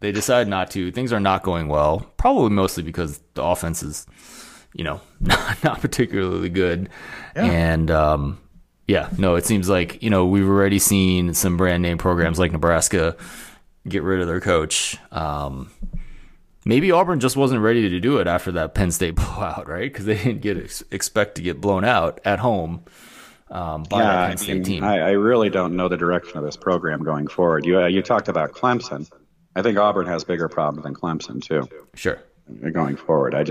They decided not to. Things are not going well, probably mostly because the offense is, not particularly good. Yeah. And, Yeah, no, it seems like, we've already seen some brand name programs like Nebraska get rid of their coach. Maybe Auburn just wasn't ready to do it after that Penn State blowout, right? Because they didn't expect to get blown out at home by that Penn State team. I really don't know the direction of this program going forward. You talked about Clemson. I think Auburn has bigger problems than Clemson too. Sure. Going forward, I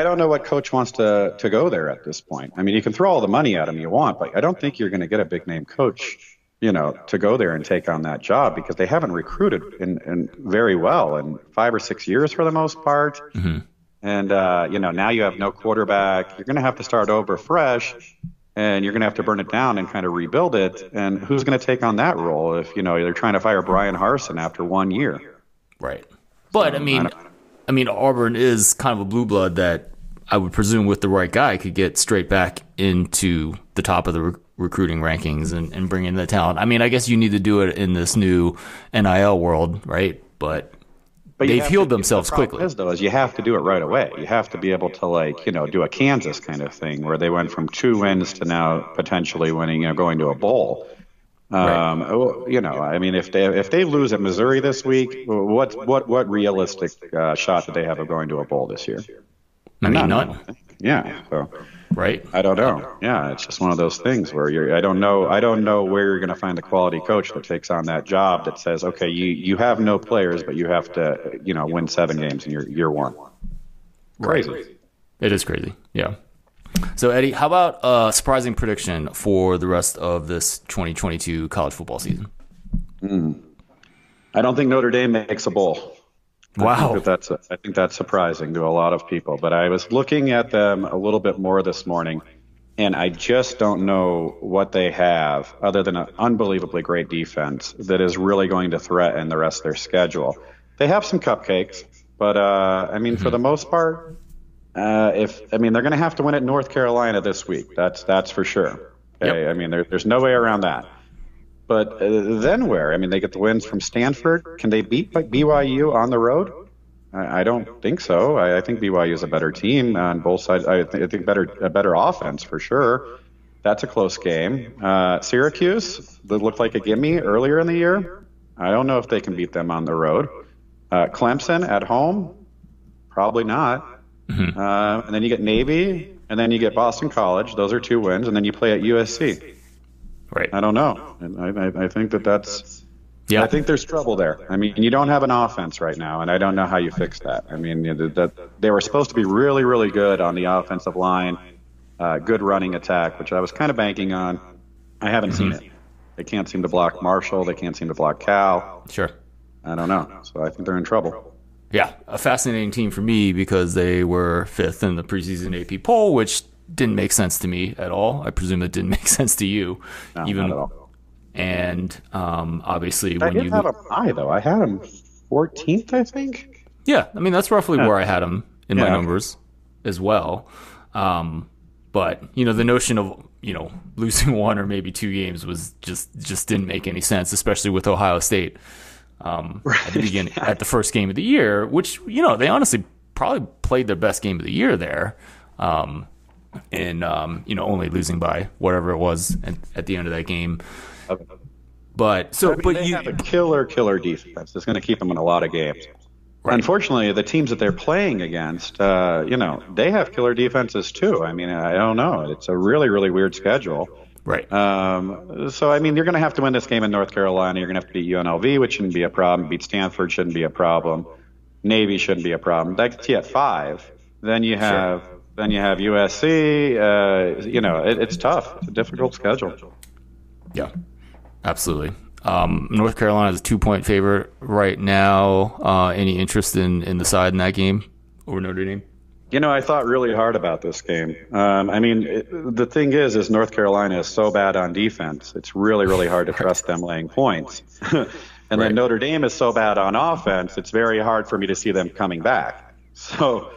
don't know what coach wants to go there at this point. I mean, you can throw all the money at him you want, but I don't think you're going to get a big name coach, to go there and take on that job, because they haven't recruited in very well in 5 or 6 years for the most part. Mm-hmm. And, now you have no quarterback. You're going to have to start over fresh, and you're going to have to burn it down and kind of rebuild it. And who's going to take on that role if, they're trying to fire Brian Harsin after 1 year? Right. But, I mean, Auburn is kind of a blue blood that I would presume with the right guy could get straight back into the top of the recruiting rankings and bring in the talent. I mean, I guess you need to do it in this new NIL world, right? But they've healed themselves quickly. Is you have to do it right away. You have to be able to do a Kansas kind of thing where they went from 2 wins to now potentially winning, going to a bowl. I mean, if they lose at Missouri this week, what realistic shot do they have of going to a bowl this year? I mean, none. Yeah. So, right. I don't know. Yeah, it's just one of those things where I don't know where you're going to find the quality coach that takes on that job that says, okay, you have no players, but you have to, win 7 games in year 1. Crazy. Right. It is crazy. Yeah. So, Eddie, how about a surprising prediction for the rest of this 2022 college football season? I don't think Notre Dame makes a bowl. Wow. I think that's surprising to a lot of people. But I was looking at them a little bit more this morning, and I just don't know what they have other than an unbelievably great defense that is really going to threaten the rest of their schedule. They have some cupcakes, but, for the most part, they're going to have to win at North Carolina this week. That's for sure. Okay? Yep. I mean, there's no way around that. But then where? I mean, they get the wins from Stanford. Can they beat BYU on the road? I don't think so. I think BYU is a better team on both sides. I think a better offense for sure. That's a close game. Syracuse, that looked like a gimme earlier in the year. I don't know if they can beat them on the road. Clemson at home, probably not. Mm-hmm. And then you get Navy, and then you get Boston College. Those are 2 wins, and then you play at USC. Right. I don't know. And I think that's. Yeah. I think there's trouble there. I mean, you don't have an offense right now, and I don't know how you fix that. I mean, that they were supposed to be really, really good on the offensive line, good running attack, which I was kind of banking on. I haven't seen it. They can't seem to block Marshall. They can't seem to block Cal. Sure. I don't know. So I think they're in trouble. Yeah, a fascinating team for me because they were 5th in the preseason AP poll, which didn't make sense to me at all. I presume it didn't make sense to you. No, not at all. And obviously, I didn't have them high though. I had them 14th, I think. Yeah, I mean that's roughly where I had them in my numbers as well. But the notion of losing 1 or maybe 2 games was just didn't make any sense, especially with Ohio State at the beginning, at the first game of the year, which they honestly probably played their best game of the year there. And only losing by whatever it was at the end of that game. But they have a killer defense that's going to keep them in a lot of games. Right. Unfortunately, the teams that they're playing against, they have killer defenses too. I mean, I don't know. It's a really, really weird schedule. Right. So, I mean, you're going to have to win this game in North Carolina. You're going to have to beat UNLV, which shouldn't be a problem. Beat Stanford shouldn't be a problem. Navy shouldn't be a problem. That gets you at 5. Then you have USC. It's tough. It's a difficult schedule. Yeah, absolutely. North Carolina is a 2-point favorite right now. Any interest in the side in that game over Notre Dame? I thought really hard about this game. The thing is North Carolina is so bad on defense. It's really, really hard to trust them laying points. And then Notre Dame is so bad on offense, it's very hard for me to see them coming back. So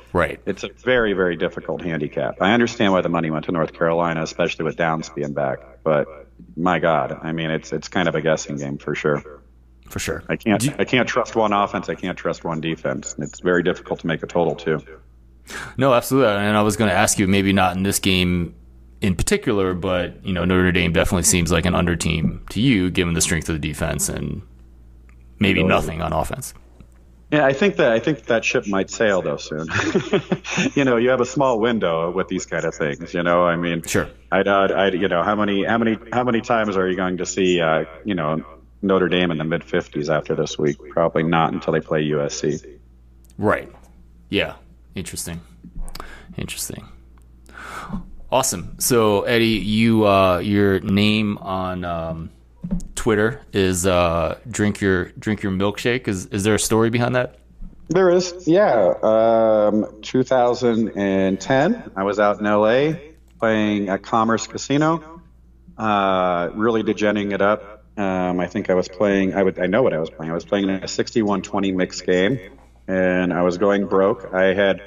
it's a very, very difficult handicap. I understand why the money went to North Carolina, especially with Downs being back. But my God, I mean, it's kind of a guessing game for sure. For sure. I can't trust one offense. I can't trust one defense. It's very difficult to make a total too. No, absolutely. And I was going to ask you, maybe not in this game in particular, but Notre Dame definitely seems like an under team to you, given the strength of the defense and maybe nothing on offense. Yeah, I think that ship might sail though soon. You have a small window with these kind of things. I mean, sure. How many times are you going to see Notre Dame in the mid 50s after this week? Probably not until they play USC. Right. Yeah. Interesting. Awesome. So Eddie, your name on Twitter is drink your milkshake. Is there a story behind that? There is, yeah. 2010, I was out in LA playing at Commerce Casino, really degenerating it up. I think I was playing. I know what I was playing. I was playing in a 61-20 mixed game, and I was going broke. I had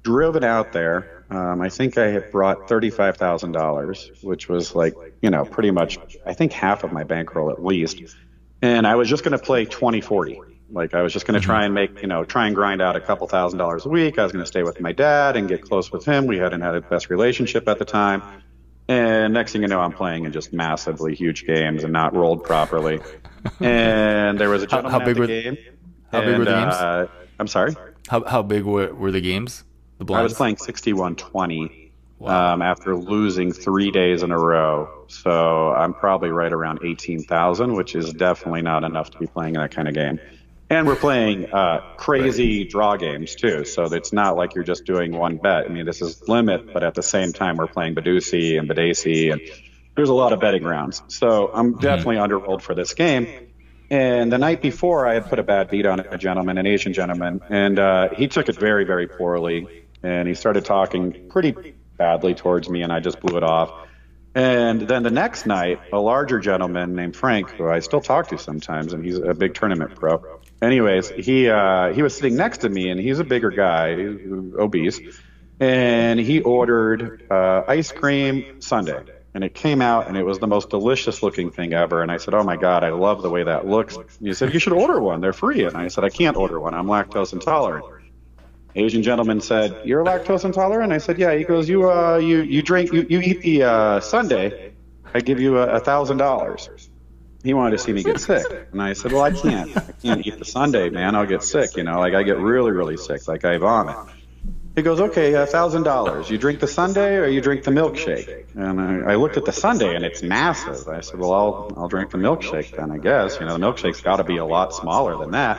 driven out there. I think I had brought $35,000, which was like, pretty much, I think half of my bankroll at least. And I was just going to play 20-40. Like I was just going to try and try and grind out a couple $1,000s a week. I was going to stay with my dad and get close with him. We hadn't had the best relationship at the time. And next thing you know, I'm playing in just massively huge games and not rolled properly. And there was a gentleman at the game. How big were the games? I'm sorry? How big were the games? I was playing 61-20 after losing 3 days in a row. So I'm probably right around 18,000, which is definitely not enough to be playing that kind of game. And we're playing crazy draw games, too. So it's not like you're just doing one bet. I mean, this is limit, but at the same time, we're playing Badusi and Badesi, and there's a lot of betting rounds. So I'm definitely underrolled for this game. And the night before, I had put a bad beat on a gentleman, an Asian gentleman, and he took it very, very poorly. And he started talking pretty badly towards me, and I just blew it off. And then the next night, a larger gentleman named Frank, who I still talk to sometimes, and he's a big tournament pro. Anyways, he was sitting next to me, and he's a bigger guy, he's obese, and he ordered ice cream sundae. And it came out, and it was the most delicious-looking thing ever. And I said, oh, my God, I love the way that looks. And he said, you should order one. They're free. And I said, I can't order one. I'm lactose intolerant. Asian gentleman said, you're lactose intolerant? I said, yeah. He goes, you eat the sundae, I give you $1,000. He wanted to see me get sick. And I said, well, I can't eat the sundae, man. I'll get sick, like I get really, really sick, like I vomit. He goes, okay, $1,000. You drink the sundae or you drink the milkshake? And I looked at the sundae, and it's massive. I said, well, I'll drink the milkshake then, I guess. The milkshake's got to be a lot smaller than that.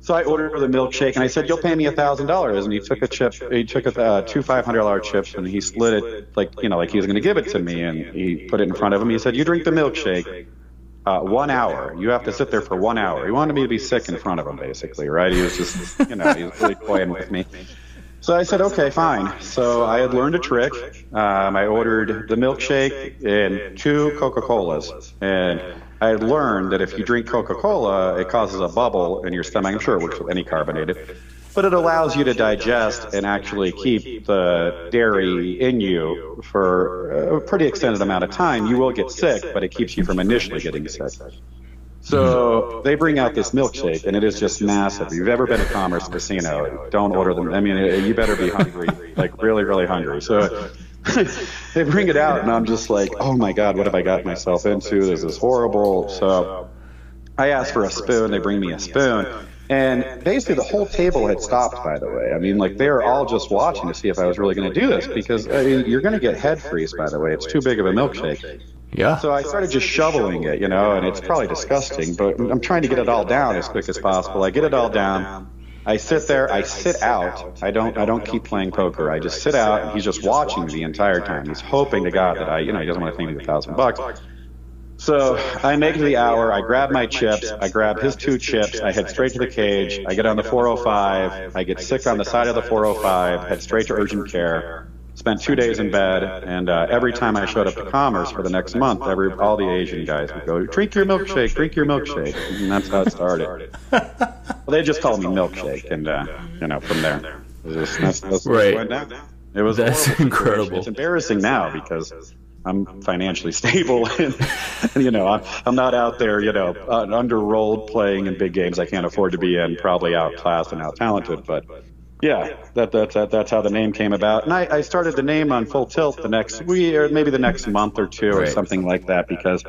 So I ordered the milkshake, and I said, you'll pay me $1,000. And he took a chip. He took two $500 chips, and he slid it like he was going to give it to me. And he put it in front of him. He said, you drink the milkshake 1 hour. You have to sit there for 1 hour. He wanted me to be sick in front of him, basically, right? He was just, he was really toying with me. So I said, okay, fine. So I had learned a trick. I ordered the milkshake and 2 Coca-Colas. And I had learned that if you drink Coca-Cola, it causes a bubble in your stomach. I'm sure it works with any carbonated. But it allows you to digest and actually keep the dairy in you for a pretty extended amount of time. You will get sick, but it keeps you from initially getting sick. So they bring out this milkshake, and it is just massive. If you've ever been to Commerce Casino, don't order them. I mean, you better be hungry, like really, really hungry. So they bring it out, and I'm just like, oh, my God, what have I got myself into? This is horrible. So I asked for a spoon. They bring me a spoon. And basically the whole table had stopped, by the way. I mean, like, they were all just watching to see if I was really going to do this because you're going to get head freeze, by the way. It's too big of a milkshake. Yeah. So I started just shoveling it, and it's probably disgusting, but I'm trying to get it all down as quick as possible. I get it all down. I sit there. I sit out. I don't keep playing poker. I just sit out, and he's just watching me the entire time. He's hoping to God that he doesn't want to pay me $1,000. So I make it to the hour. I grab my chips. I grab his 2 chips. I head straight to the cage. I get on the 405. I get sick on the side of the 405. Head straight to urgent care. Spent 2 days in bed, and every time I showed up to Commerce for the next month, all the Asian guys would go, drink your milkshake, drink your milkshake. And that's how it started. Well, they just called me Milkshake, and, from there. That's right. It went down. It was That's incredible. It's embarrassing now because I'm financially stable, and I'm not out there, underrolled playing in big games I can't afford to be in, probably outclassed and out-talented, but Yeah, that's how the name came about. And I started the name on Full Tilt the next week, or maybe the next month or two, or something like that, because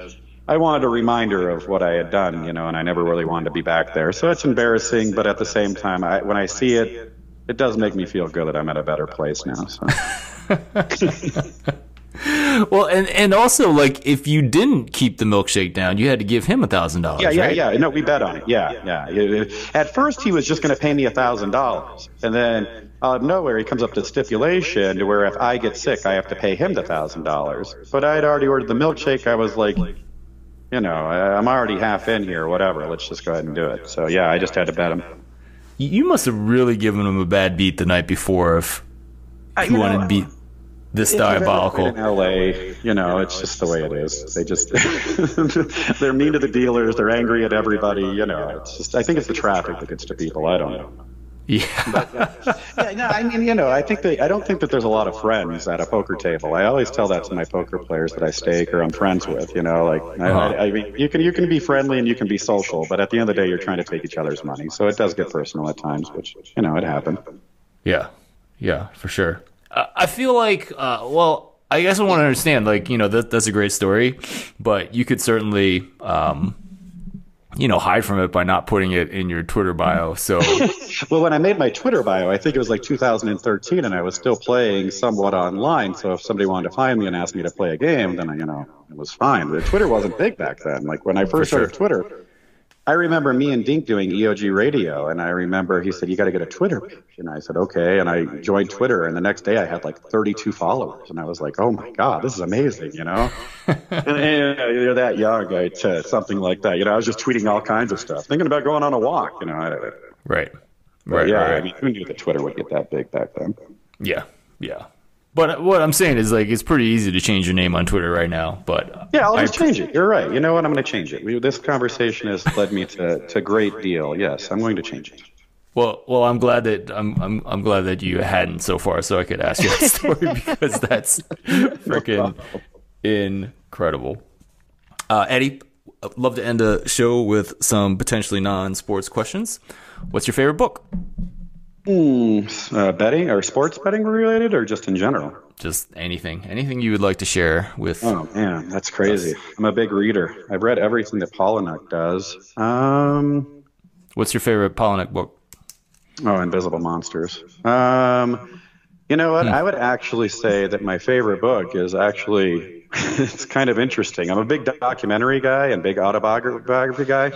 I wanted a reminder of what I had done, and I never really wanted to be back there. So it's embarrassing, but at the same time, when I see it, it does make me feel good that I'm at a better place now. So. Well, and also, like, if you didn't keep the milkshake down, you had to give him $1,000. Yeah. No, we bet on it. Yeah. At first, he was just going to pay me $1,000, and then out of nowhere, he comes up to stipulation to where if I get sick, I have to pay him the $1,000. But I had already ordered the milkshake. I was like, I'm already half in here, whatever. Let's just go ahead and do it. So yeah, I just had to bet him. You must have really given him a bad beat the night before if he wanted to beat this diabolical. In LA, it's just the way it is. They just they're mean to the dealers. They're angry at everybody. It's just, I think it's the traffic that gets to people. I don't know. Yeah. I don't think that there's a lot of friends at a poker table. I always tell that to my poker players that I stake or I'm friends with. I mean, you can be friendly and you can be social, but at the end of the day, you're trying to take each other's money. So it does get personal at times, which it happened. Yeah, for sure. I feel like, I guess I want to understand, that's a great story, but you could certainly, hide from it by not putting it in your Twitter bio. So, well, when I made my Twitter bio, I think it was like 2013, and I was still playing somewhat online. So if somebody wanted to find me and ask me to play a game, then it was fine. But Twitter wasn't big back then. Like when I first started Twitter, I remember me and Dink doing EOG radio, and I remember he said, "You got to get a Twitter page." And I said, "Okay." And I joined Twitter, and the next day I had like 32 followers, and I was like, "Oh my God, this is amazing," and you're that young, to something like that. I was just tweeting all kinds of stuff, thinking about going on a walk, Right. I mean, who knew that Twitter would get that big back then? Yeah. But what I'm saying is, like, it's pretty easy to change your name on Twitter right now. But yeah, I'll just change it. You're right. You know what? I'm going to change it. This conversation has led me to a great deal. Yes, I'm going to change it. Well, I'm glad that I'm glad that you hadn't so far, so I could ask you that story because that's freaking incredible. Eddie, I'd love to end a show with some potentially non-sports questions. What's your favorite book? Betting or sports betting related, or just in general? Just anything you would like to share with. Oh man, that's crazy. I'm a big reader. I've read everything that Polinack does. What's your favorite Polinack book? Oh, Invisible Monsters. You know what? I would actually say that my favorite book is actually, it's kind of interesting. I'm a big documentary guy and big autobiography guy,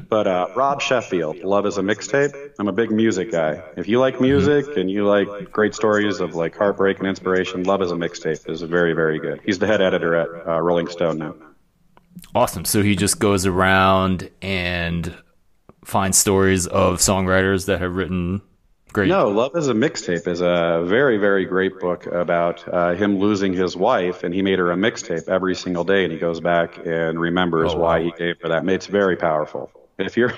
but Rob Sheffield, Love is a Mixtape. I'm a big music guy. If you like music and you like great stories of like heartbreak and inspiration, Love is a Mixtape is very, very good. He's the head editor at Rolling Stone now. Awesome. So he just goes around and finds stories of songwriters that have written great. No, Love is a Mixtape is a very, very great book about him losing his wife, and he made her a mixtape every single day, and he goes back and remembers why he gave her that. It's very powerful. If you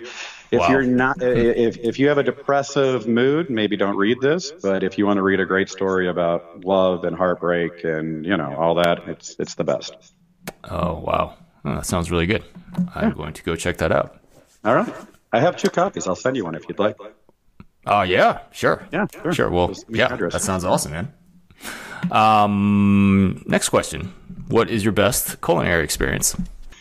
have a depressive mood, maybe don't read this. But if you want to read a great story about love and heartbreak and all that, it's the best. Oh wow, that sounds really good. I'm going to go check that out. All right, I have 2 copies. I'll send you one if you'd like. Oh, yeah, sure. Yeah, sure. Well, that sounds awesome, man. Next question. What is your best culinary experience?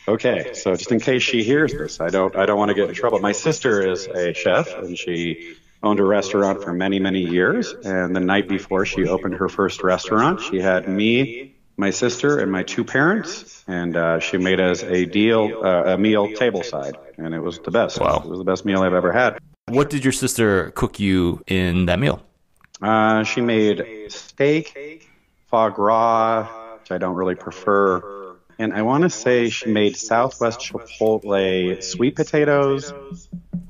Okay, so just in case she hears this, I don't want to get in trouble. My sister is a chef, and she owned a restaurant for many, many years. And the night before she opened her first restaurant, she had me, my sister, and my 2 parents, and she made us a meal tableside, and it was the best. Wow. It was the best meal I've ever had. What did your sister cook you in that meal? She made steak, foie gras, which I don't really prefer. And I want to say she made Southwest Chipotle sweet potatoes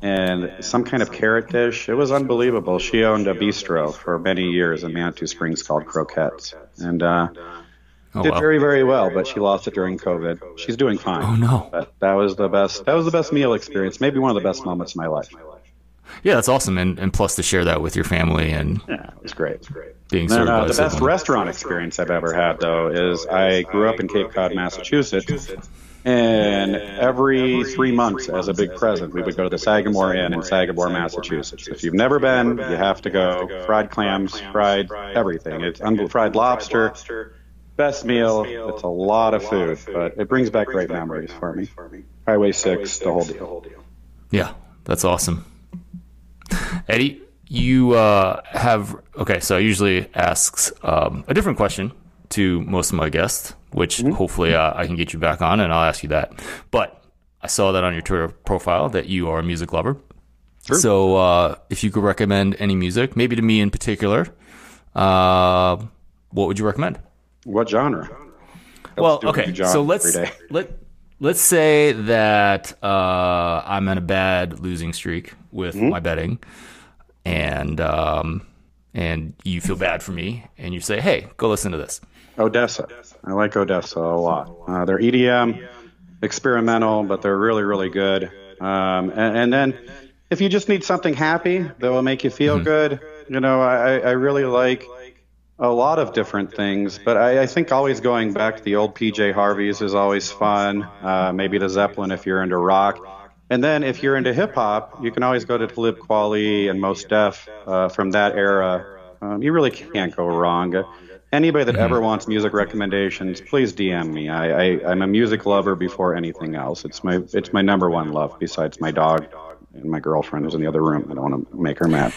and some kind of carrot dish. It was unbelievable. She owned a bistro for many years in Manitou Springs called Croquettes. And did very, very well, but she lost it during COVID. She's doing fine. Oh, no. But that was the best meal experience, maybe one of the best moments of my life. Yeah, that's awesome, and plus to share that with your family and yeah, it was great. Being served by the best restaurant experience I've ever had, though, is I grew up in Cape Cod, Massachusetts, And every 3 months, as a big present, we would go to the Sagamore Inn in Sagamore, Massachusetts. If you've never been, you have to go. Fried clams, fried everything. It's fried lobster. Best meal. It's a lot of food, but it brings back great memories for me. Highway 6, the whole deal. Yeah, that's awesome. Eddie, you have... Okay, so I usually ask a different question to most of my guests, which hopefully I can get you back on, and I'll ask you that. But I saw that on your Twitter profile that you are a music lover. Sure. So if you could recommend any music, maybe to me in particular, what would you recommend? What genre? Well, okay, so let's say that I'm in a bad losing streak with my betting, and you feel bad for me, and you say, hey, go listen to this. Odessa. I like Odessa a lot. They're EDM, experimental, but they're really, really good. And then if you just need something happy that will make you feel good, I really like a lot of different things, but I think always going back to the old PJ Harveys is always fun. Maybe the Zeppelin if you're into rock. And then if you're into hip hop, you can always go to Talib Kweli and Mos Def from that era. You really can't go wrong. Anybody that ever wants music recommendations, please DM me. I'm a music lover before anything else. It's my number one love besides my dog and my girlfriend who's in the other room. I don't want to make her mad.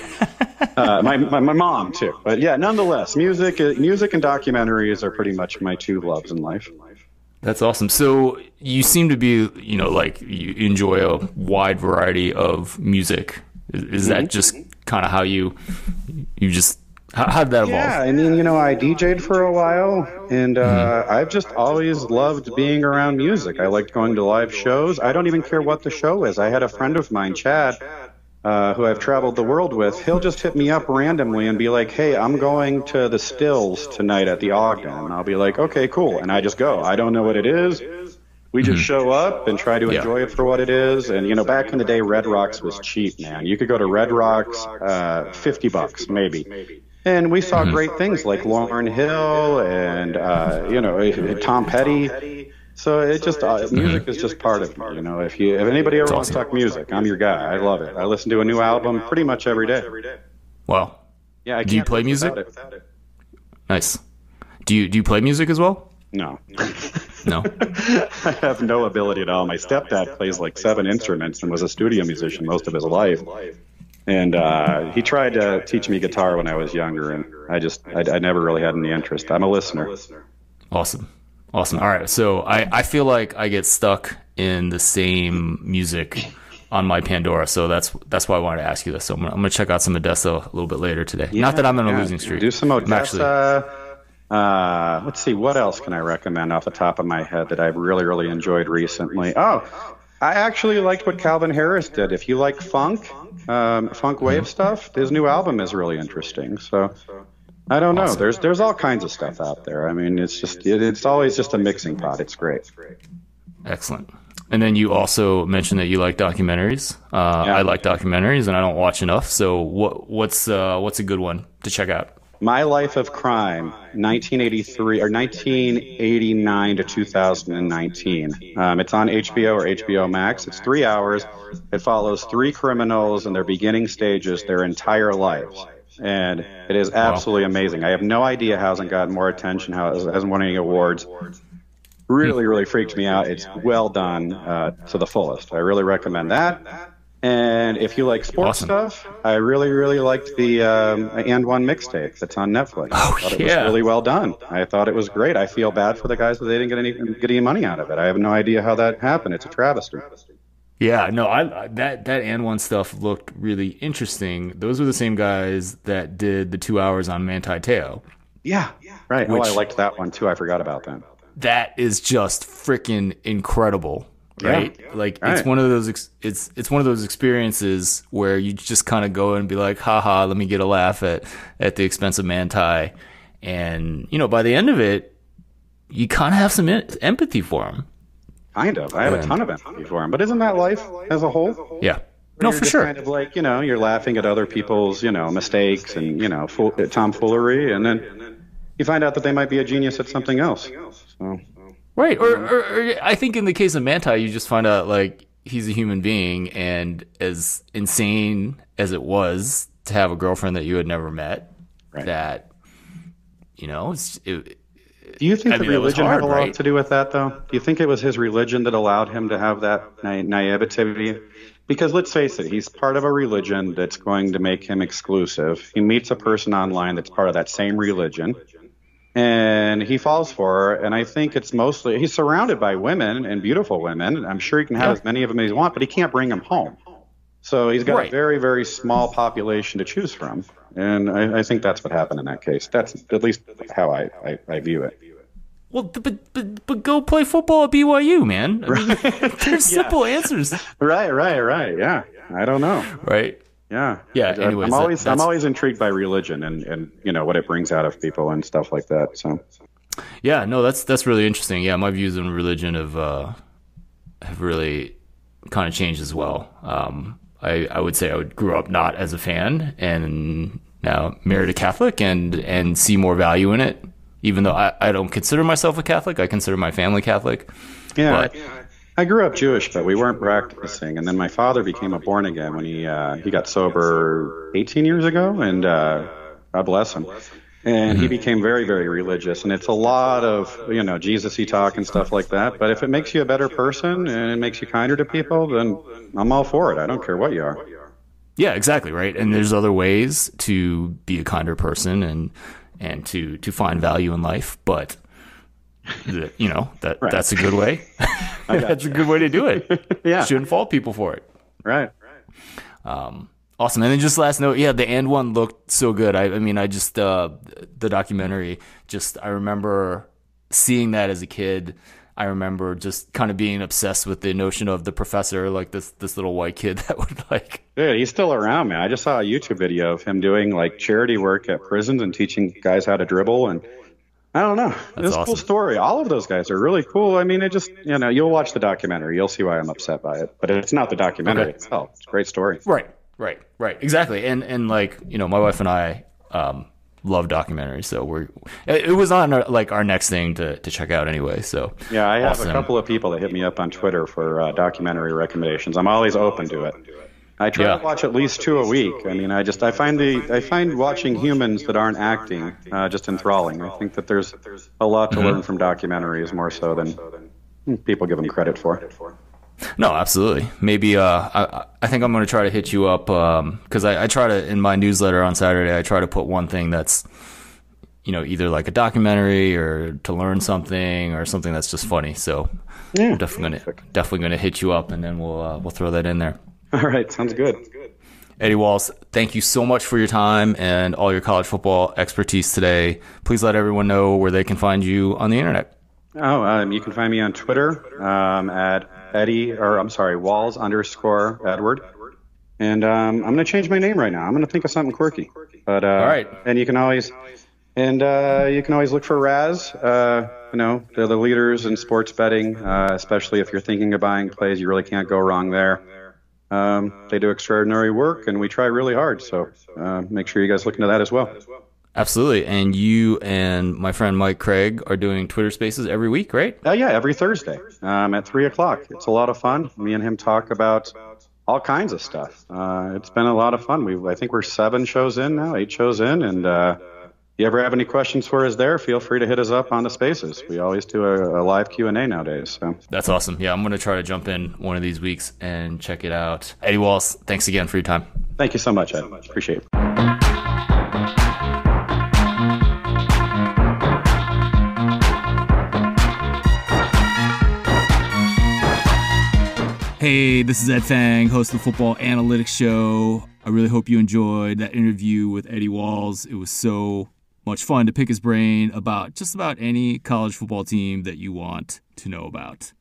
My mom too. But yeah, nonetheless, music and documentaries are pretty much my two loves in life. That's awesome. So you seem to be, like you enjoy a wide variety of music. Is that just kind of how you just, how did that evolve? Yeah, I mean, I DJ'd for a while, and I've just always loved being around music. I liked going to live shows. I don't even care what the show is. I had a friend of mine, Chad, who I've traveled the world with. He'll just hit me up randomly and be like, hey, I'm going to the Stills tonight at the Ogden. And I'll be like, okay, cool. And I just go. I don't know what it is. We just show up and try to enjoy it for what it is. And, back in the day, Red Rocks was cheap, man. You could go to Red Rocks, $50 maybe. And we saw great things like Lauryn Hill and, Tom Petty. So it just music is just part of me. If anybody ever wants to talk music, I'm your guy. I love it. I listen to a new album pretty much every day. Wow. Yeah. Do you play music? Nice. Do you play music as well? No. No. I have no ability at all. My stepdad plays like 7 instruments and was a studio musician most of his life. And he tried to teach me guitar when I was younger, and I never really had any interest. I'm a listener. Awesome. All right. So I feel like I get stuck in the same music on my Pandora. So that's why I wanted to ask you this. So I'm going to check out some Odessa a little bit later today. Yeah, not that I'm on a losing streak. Do some Odessa. Let's see. What else can I recommend off the top of my head that I've really, really enjoyed recently? Oh, I actually liked what Calvin Harris did. If you like funk wave stuff, his new album is really interesting. So I don't know. Awesome. There's all kinds of stuff out there. I mean, it's always just a mixing pot. It's great. Excellent. And then you also mentioned that you like documentaries. I like documentaries, and I don't watch enough. So what's a good one to check out? My Life of Crime, 1989 to 2019. It's on HBO or HBO Max. It's 3 hours. It follows 3 criminals in their beginning stages, their entire lives. And it is absolutely amazing. I have no idea how it hasn't gotten more attention, how it hasn't won any awards. Really, really freaked me out. It's well done to the fullest. I really recommend that. And if you like sports stuff, I really, really liked the And One mixtape that's on Netflix. I thought it was really well done. I thought it was great. I feel bad for the guys that they didn't get any money out of it. I have no idea how that happened. It's a travesty. Yeah, no, that And One stuff looked really interesting. Those were the same guys that did the 2 hours on Manti Te'o. Yeah, right. I liked that one too. I forgot about that. That is just freaking incredible. Right? Yeah. Like it's one of those it's one of those experiences where you just kind of go and be like, haha, let me get a laugh at the expense of Manti. And by the end of it, you kind of have some empathy for him. Kind of. I have a ton of empathy for him. But isn't that life as a whole? Yeah. No, for sure. Kind of like, you're laughing at other people's, mistakes and, tomfoolery, and then you find out that they might be a genius at something else. So Right. Or I think in the case of Manti, you just find out like he's a human being, and as insane as it was to have a girlfriend that you had never met, right. that, do you think the religion had a lot to do with that, though? Do you think it was his religion that allowed him to have that naivety? Because let's face it, he's part of a religion that's going to make him exclusive. He meets a person online that's part of that same religion, and he falls for her. And I think it's mostly, he's surrounded by women and beautiful women. I'm sure he can have as many of them as he wants, but he can't bring them home. So he's got a very, very small population to choose from. And I think that's what happened in that case. That's at least how I view it. Well, but go play football at BYU, man. I mean, there's simple answers. Right. Yeah. I don't know. Right. Yeah. Yeah. Anyways, I'm always intrigued by religion and what it brings out of people and stuff like that. So. Yeah. No, that's really interesting. Yeah, my views on religion have really kind of changed as well. I would say I grew up not as a fan, and now married a Catholic and see more value in it. Even though I don't consider myself a Catholic, I consider my family Catholic. Yeah, I grew up Jewish, but we weren't practicing. And then my father became a born again when he got sober 18 years ago, and God bless him. And he became very, very religious. And it's a lot of, Jesus-y talk and stuff like that. But if it makes you a better person and it makes you kinder to people, then I'm all for it. I don't care what you are. Yeah, exactly, right? And there's other ways to be a kinder person and to find value in life, but that's a good way. That's a good way to do it. Yeah, shouldn't fault people for it. Right. Awesome. And then just last note, the And One looked so good. I just the documentary. I remember seeing that as a kid. I remember just kind of being obsessed with the notion of the professor, like this little white kid that would like. Dude, he's still around, man. I just saw a YouTube video of him doing like charity work at prisons and teaching guys how to dribble. And I don't know. It's a cool story. All of those guys are really cool. I mean, it just, you'll watch the documentary. You'll see why I'm upset by it. But it's not the documentary itself. It's a great story. Right. Exactly. And like, my wife and I love documentaries, so it was on our next thing to check out anyway. So yeah, I have a couple of people that hit me up on Twitter for documentary recommendations. I'm always open to it. I try to watch at least 2 a week. I mean, I find watching humans that aren't acting just enthralling. I think that there's a lot to learn from documentaries, more so than people give them credit for. No, absolutely. Maybe I think I'm going to try to hit you up because I try to, in my newsletter on Saturday, I try to put one thing that's, either like a documentary or to learn something or something that's just funny. So I'm definitely going to hit you up, and then we'll throw that in there. All right. Sounds good. Eddie Walls, thank you so much for your time and all your college football expertise today. Please let everyone know where they can find you on the internet. You can find me on Twitter at Walls_Edward. And I'm going to change my name right now. I'm going to think of something quirky. But all right. And you can always look for Raz. They're the leaders in sports betting, especially if you're thinking of buying plays. You really can't go wrong there. They do extraordinary work, and we try really hard. So make sure you guys look into that as well. Absolutely. And you and my friend Mike Craig are doing Twitter Spaces every week, right? Yeah, every Thursday at 3:00. It's a lot of fun. Me and him talk about all kinds of stuff. It's been a lot of fun. I think we're 7 shows in now, 8 shows in. And you ever have any questions for us there, feel free to hit us up on the Spaces. We always do a live Q&A nowadays. So. That's awesome. Yeah, I'm going to try to jump in one of these weeks and check it out. Eddie Walls, thanks again for your time. Thank you so much, Ed. Appreciate it. Hey, this is Ed Fang, host of the Football Analytics Show. I really hope you enjoyed that interview with Eddie Walls. It was so much fun to pick his brain about just about any college football team that you want to know about.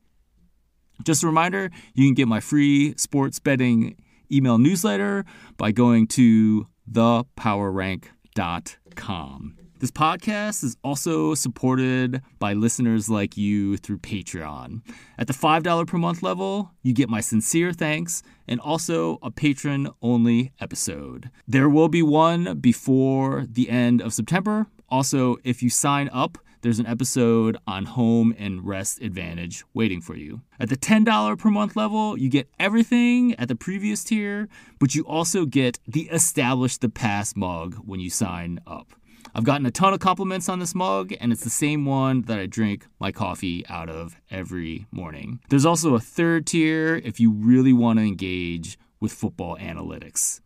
Just a reminder, you can get my free sports betting email newsletter by going to thepowerrank.com. This podcast is also supported by listeners like you through Patreon. At the $5 per month level, you get my sincere thanks and also a patron-only episode. There will be one before the end of September. Also, if you sign up there's an episode on home and rest advantage waiting for you. At the $10 per month level, you get everything at the previous tier, but you also get the Establish the Pass mug when you sign up. I've gotten a ton of compliments on this mug, and it's the same one that I drink my coffee out of every morning. There's also a third tier if you really want to engage with football analytics.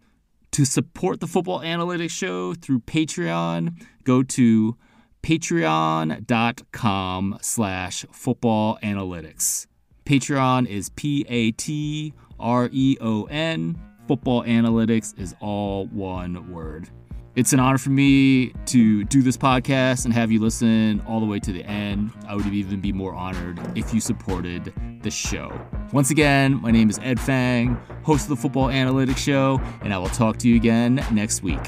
To support the Football Analytics Show through Patreon, go to patreon.com/footballanalytics. Patreon is Patreon. Football Analytics is all one word. It's an honor for me to do this podcast and have you listen all the way to the end. I would even be more honored if you supported the show. Once again, my name is Ed Fang, host of the Football Analytics Show, and I will talk to you again next week.